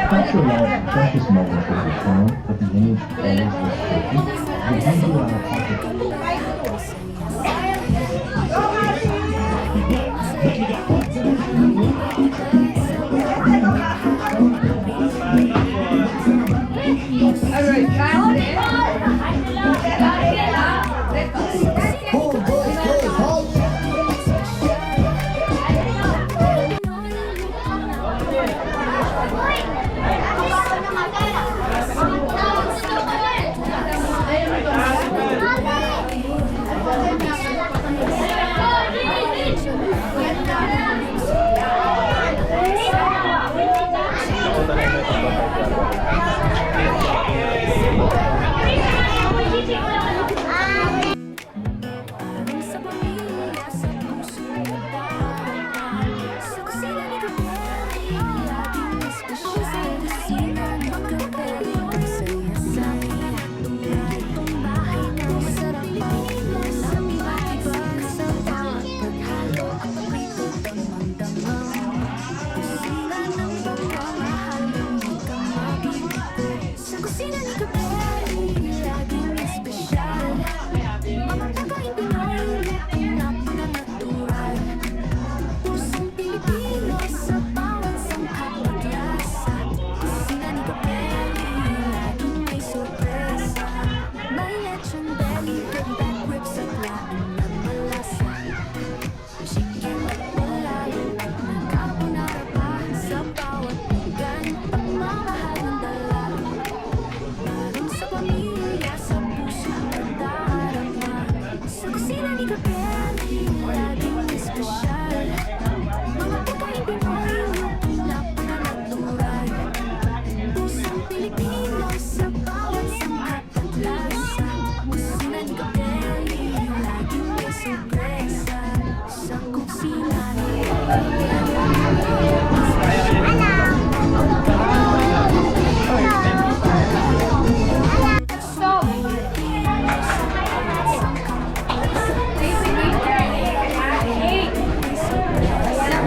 Capture live precious moments of the film with the image always looks pretty. We hand you our pocket.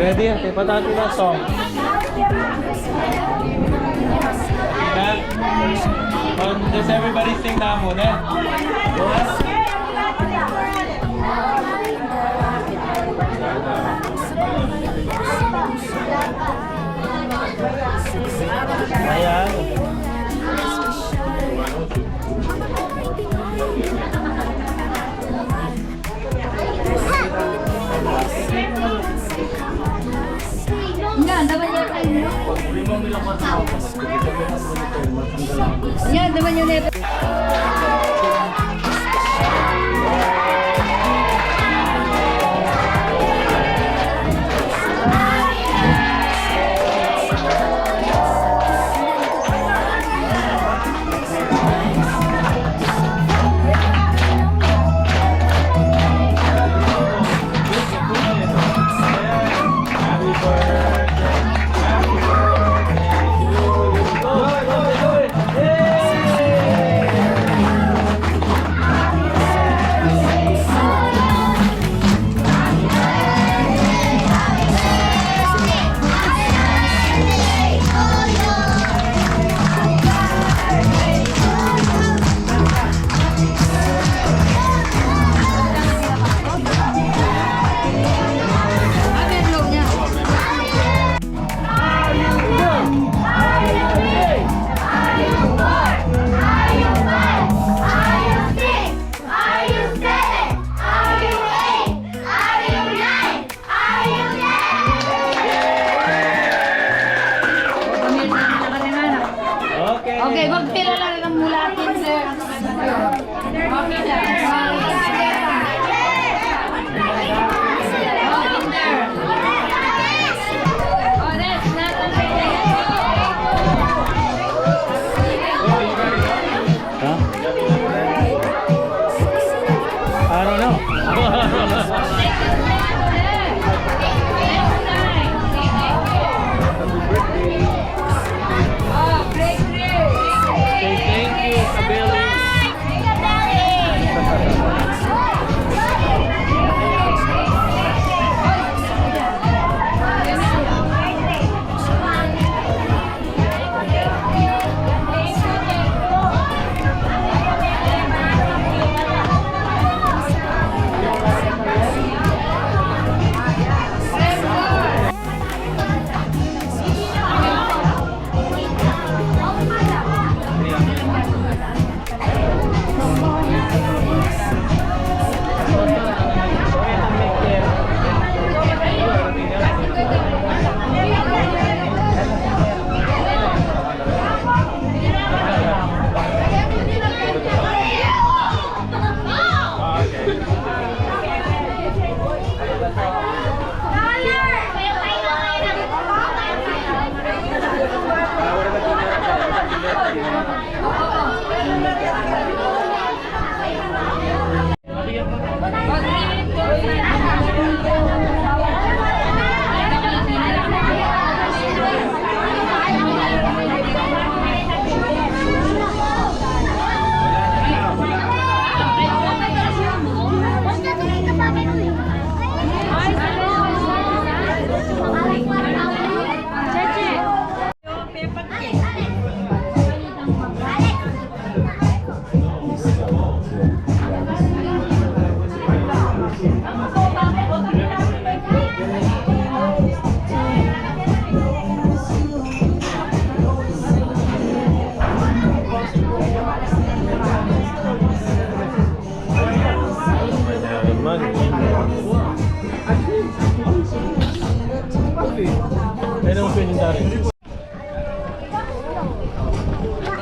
Ready? Okay, patati na song. Does everybody sing na muna? Ayan. Yan, daman niya kayo. Yan, daman niya never. I don't Thank you, Kabeli.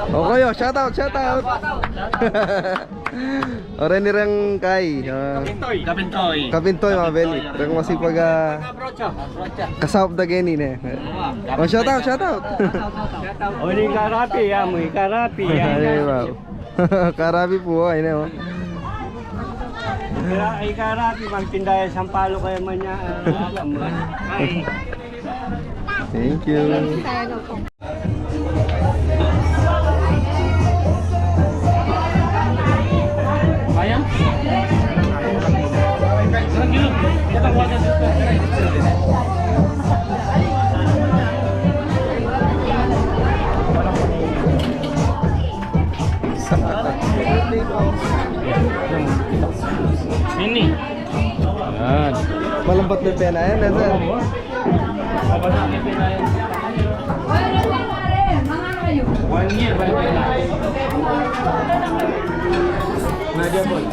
Okay, oh, shout out. Ore ni rang kai. Kapintoy mga beli. Rang masipag kasawap da geni ne. Oh, shout out. Oh, ini karapi ya, muy karapi ya. Ay, wow. Karabi po, ay ne oh. Ay karapi, magtinda sa Sampalo kayo man niya. Thank you. Bayang? Ini. Yan. Malambot na pena yan, sir. One year, Nadia boy.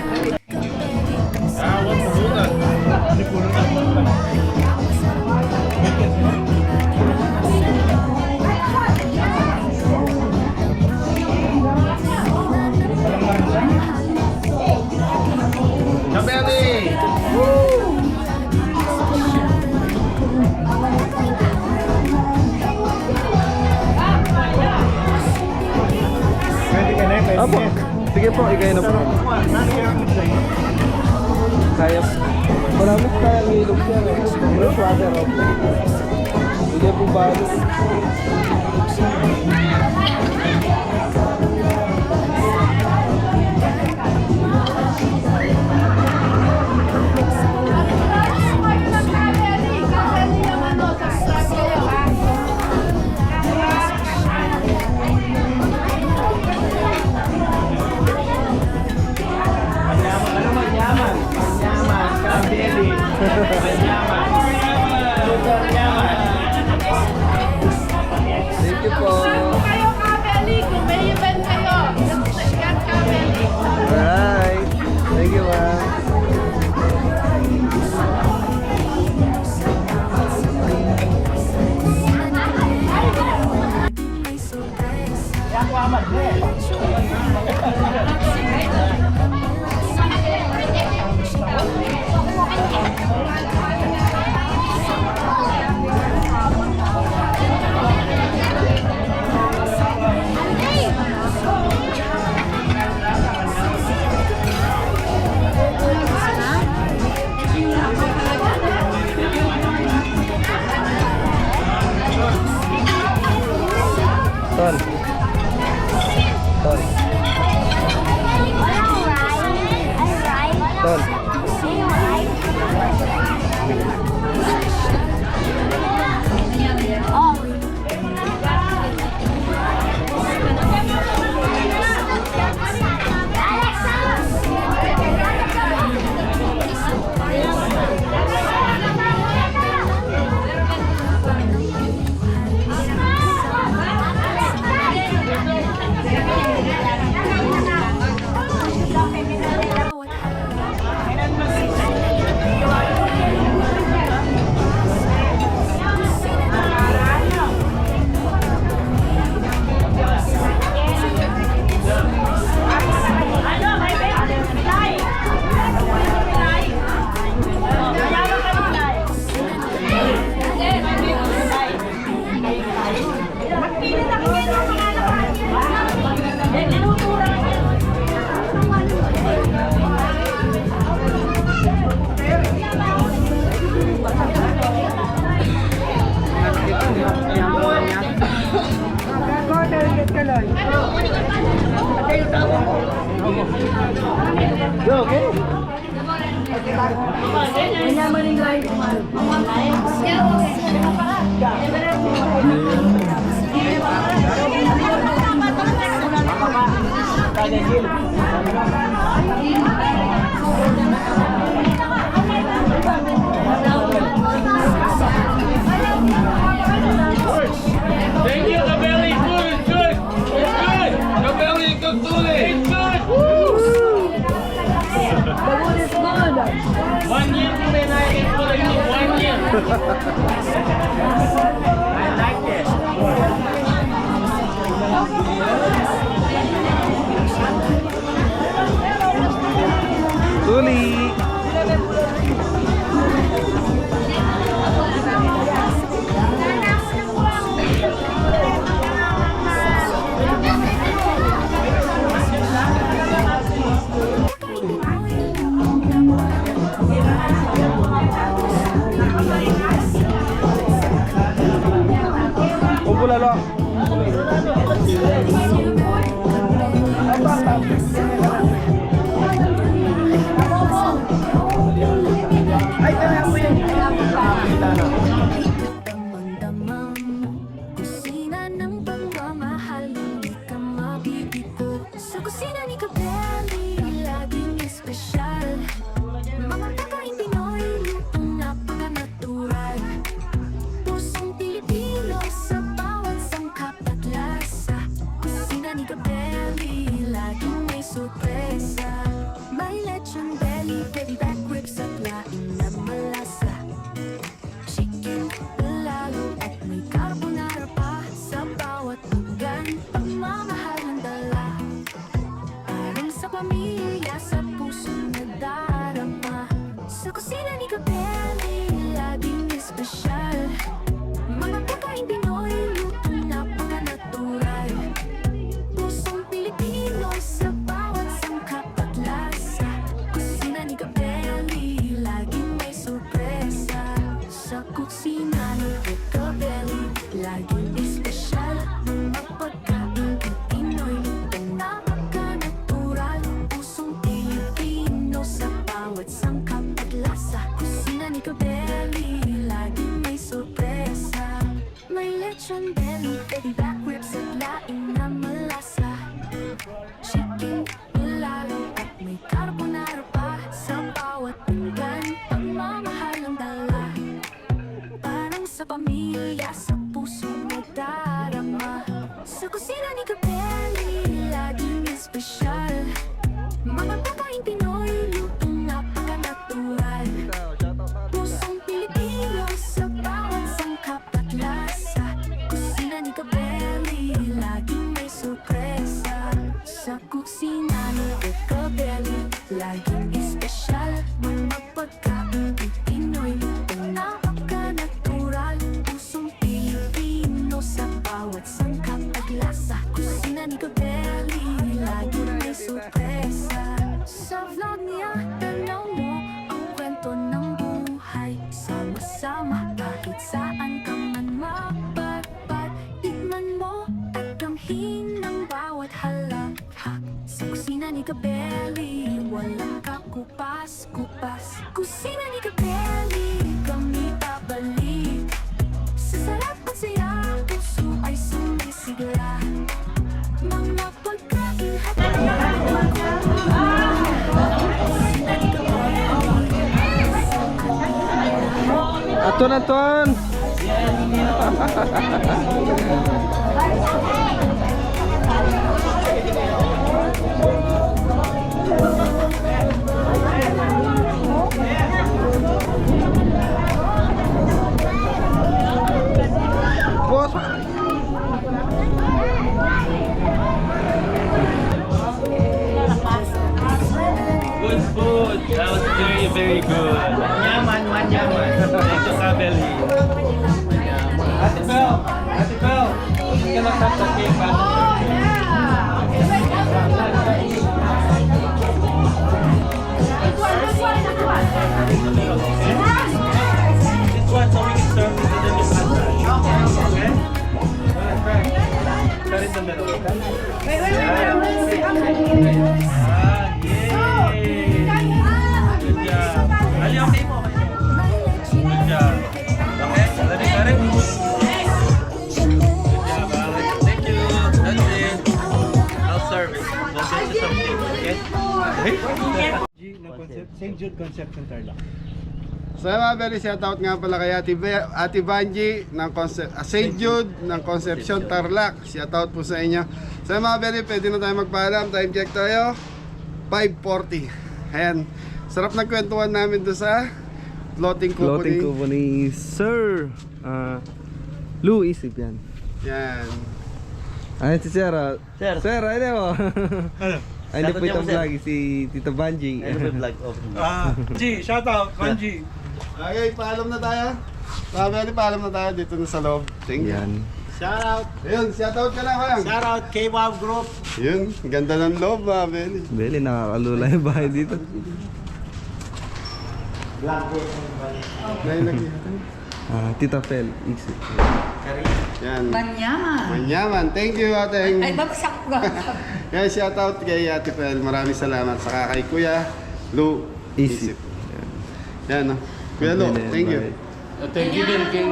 Apo, sige po, ikay na po. Kaya, marami tayong ilog siya. Fresh water. Hindi po bago. Thank you po. Kayo, Kabeli, kung Tol. Thank you, Kabeli. Food is good. It's good. Kabeli, cook tuli. It's good. The food is good. 1 year to be like it for the 1 year. I like this. Tuli. Kabeli, walang kakupas-kupas. Kusina ni Kabeli, kami babalik. Sa sarap at saya, puso ay sumisigla. Mga pagkain hatid Aton! Boss! Good food. That was very, very good. Manyaman. Thank you, Kabeli. Ate Bel, hindi ka nagtatagay pa. This one, so we can serve it to the new pasta. Okay? Cut it in the middle. Good job. Ali, okay mo? Good job. Okay, let me cut it. Good job, Alex. Thank you. That's it. I'll serve it. We'll get you something, okay? St. Jude Conception Tarlac. So mga Belly, shoutout nga pala kay Ate Vanji ng St. Jude ng Concepcion Tarlac. Shoutout po sa inyo. So mga Belly, pwede na tayo magpaalam. Time check tayo, 5:40. Ayan, sarap ng kwentuhan namin doon sa Floating Floating Kubo. kubo ni Sir Lou Isip yan. Yan. Ayan si Sir. Sir. Ano mo? Ano? Ay, hindi po Shoutout niyo itong mo, Sir. vlog si Tito Banji. Ano ba yung vlog opening? G, shout out, Manji. Okay, paalam na tayo. Mga Belly, paalam na tayo dito na sa loob. Thank you. Yan. Shout out. Ayun, shoutout ka lang kayang. Shout out K-Wow Group. Yun, ganda ng loob mga Belly. Beli, nakakalula yung bahay dito. Tita Fel, Isip. Yan. Manyaman. Manyaman. Thank you, Ate. Ay, babagsak ko ga. Yan, shoutout kay Ate Pel. Maraming salamat. Saka kay Kuya Lu Isip. Isip. Yan, no? Kuya Lu, thank you. Thank you din kay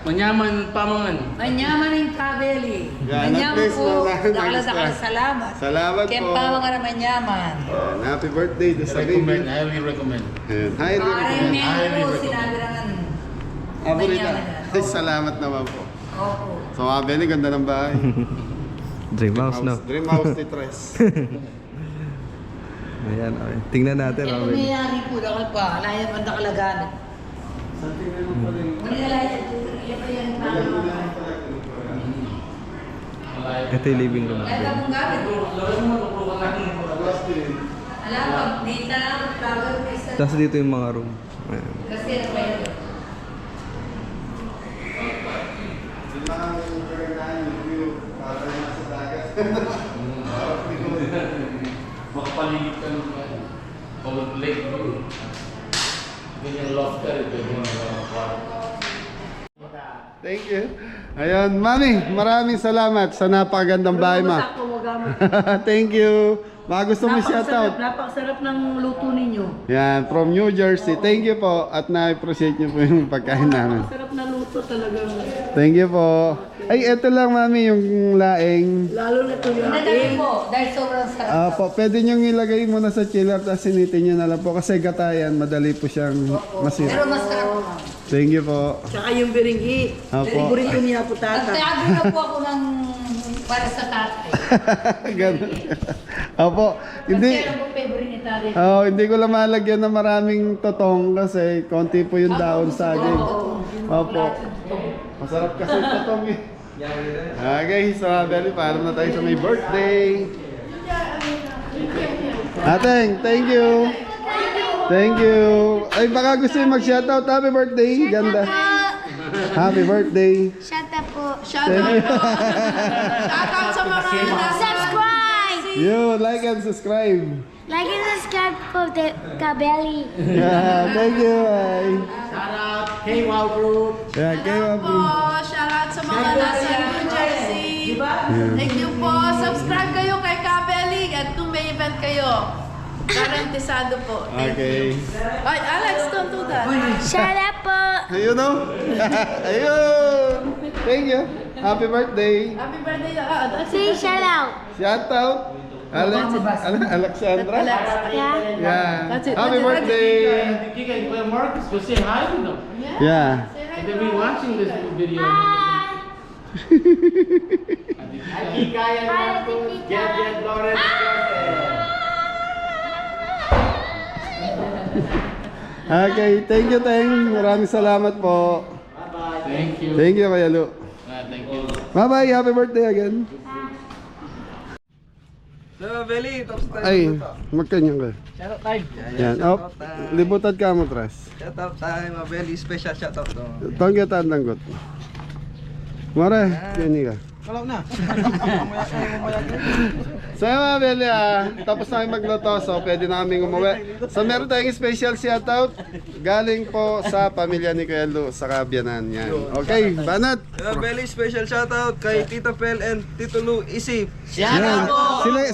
Manyaman Pamangan. Manyaman yung Kabeli. Yan, Manyaman at least po. wala- Salamat. Salamat Kaya po. pa mga na manyaman. Yan, happy birthday to sa Recommend, baby. highly recommend. Yan, highly Parang recommend. meron po sinabi lang Paborita. Manyaman. Ay, salamat naman po. Opo. So, mga Beli, ganda ng bahay. Dream house, no? Dream house ni Tres. Ayan, okay. Tingnan natin, Ito Robin. mayayari po na pa. Layan man nakalagaan. Muna layan. Iyan pa yan. Ito yung living room. Kaya ka mong gamit. Alam mo, dito na ako tawag ko isa. Tapos dito yung mga room. Ayan. Kasi ano ba yun? Makapaligid ka ng public lake doon. Ganyan loft ka rin. Thank you. Ayun, Mami, maraming salamat sa napakagandang bahay, Ma. Thank you. Mga gusto mo shoutout? Napakasarap ng luto ninyo. Yan, from New Jersey. Thank you po at na-appreciate niyo po yung pagkain namin. Sarap na luto talaga. Thank you po. Ay, eto lang, Mami, yung laing. Lalo na ito yung aking. po, dahil sobrang sarap. Po, pwede niyong ilagay muna sa chiller tapos sinitin niyo na lang po kasi gatayan, madali po siyang masira. Pero masarap. Thank you po. Tsaka yung biringi. Opo. Burrito niya po tata. Nagtago na po ako ng para sa tatay. Ganun. Opo. Hindi. Kasi ano po favorite ni tatay. Hindi ko lang malagyan ng maraming totong kasi konti po yung daon saging. Opo. Masarap kasi yung totong eh. Okay, so Belly, paalam na tayo sa may birthday. Ateng, thank you. Thank you. Ay, baka gusto yung mag-shoutout. Happy birthday. Ganda. Happy birthday. Shout out po. Thank you. Shoutout sa mga Subscribe! You, like and subscribe. Like and subscribe po to Kabeli. Yeah, thank you. Bye. Shout out K-Wow Group. Yeah, kayo po. Shoutout sa mga nasa New Jersey. Thank you po. Subscribe kayo kay Kabeli at kung may event Garantisado po. Okay. Ay, Alex, don't do that. Shut up po. Ayun o. Ayun. Thank you. Happy birthday. Happy birthday. Say shout out. Shout out. Alexandra. Yeah. Yeah. That's it. Happy That's it. birthday. Kika and Kuya Marcus go say hi to them. Yeah. They've been watching this video. Okay, thank you, Teng. Maraming salamat po. Thank you. Thank you, Kuya Lu. Thank you. Bye-bye. Happy birthday again. So, Belly, tapos tayo. Ay, magkanyang ka. Shoutout time. Yan. Oh, libutad ka mo, Tres. Shoutout tayo, mga Belly. Special shoutout to. Tangga tandanggot. Mare, yan ka. Wala na. So yun mga Beli, tapos na kami magluto, so pwede na kaming umuwi. So meron tayong special shoutout galing po sa pamilya ni Kuya Lu sa Kabiyanan yan. Okay, banat! Belly, special shoutout kay Tito Pel and Tito Lu Isip. Yan.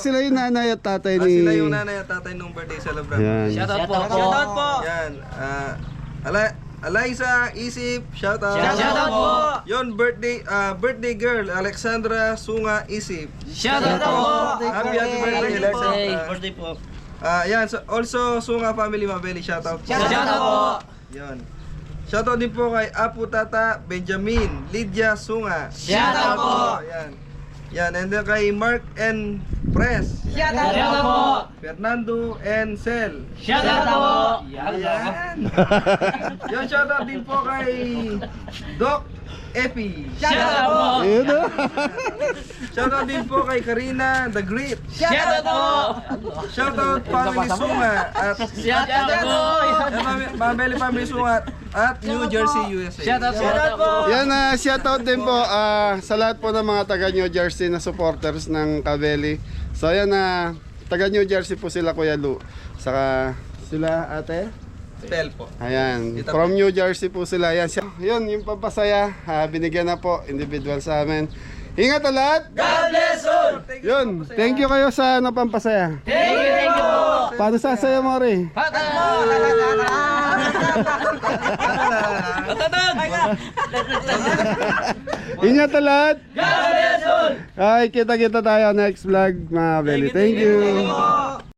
Sila yung nanay at tatay ni... Sila yung nanay at tatay nung birthday celebrant. Yan. Shoutout po. Yan. Eliza Isip, shoutout. Shoutout po. Yon birthday girl Alexandra Sunga Isip. Shoutout po. Happy birthday Alexa. Birthday po. Yan, so also Sunga family Mabeli, shoutout. Shoutout po. Yon. Shoutout din po kay Apu Tata Benjamin Lydia Sunga. Shoutout po. Yan. Yan, and then kay Mark and Press. Shoutout po. Fernando and Sel. Shoutout po. Yan. Yon, shoutout din po kay Doc Epi. Shoutout po. Ayun na. Shoutout din po kay Karina the Great. Shoutout po. Shoutout family Sunga at Shoutout po. Mabeli family Sunga at New Jersey, USA. Shoutout po. Yan, shoutout din po sa lahat po ng mga taga New Jersey na supporters ng Kabeli. So yan, taga New Jersey po sila Kuya Lu. Saka sila ate? Spell po. Ayan, from New Jersey po sila. Yan, yun, yung pampasaya, binigyan na po, individual sa amin. Ingat ang lahat! God bless all. Yun, thank you kayo sa napampasaya. Thank you po. Paano sasaya mo rin? Ingat ang lahat! God bless all. Ay, kita-kita tayo next vlog mga Belly. Thank you!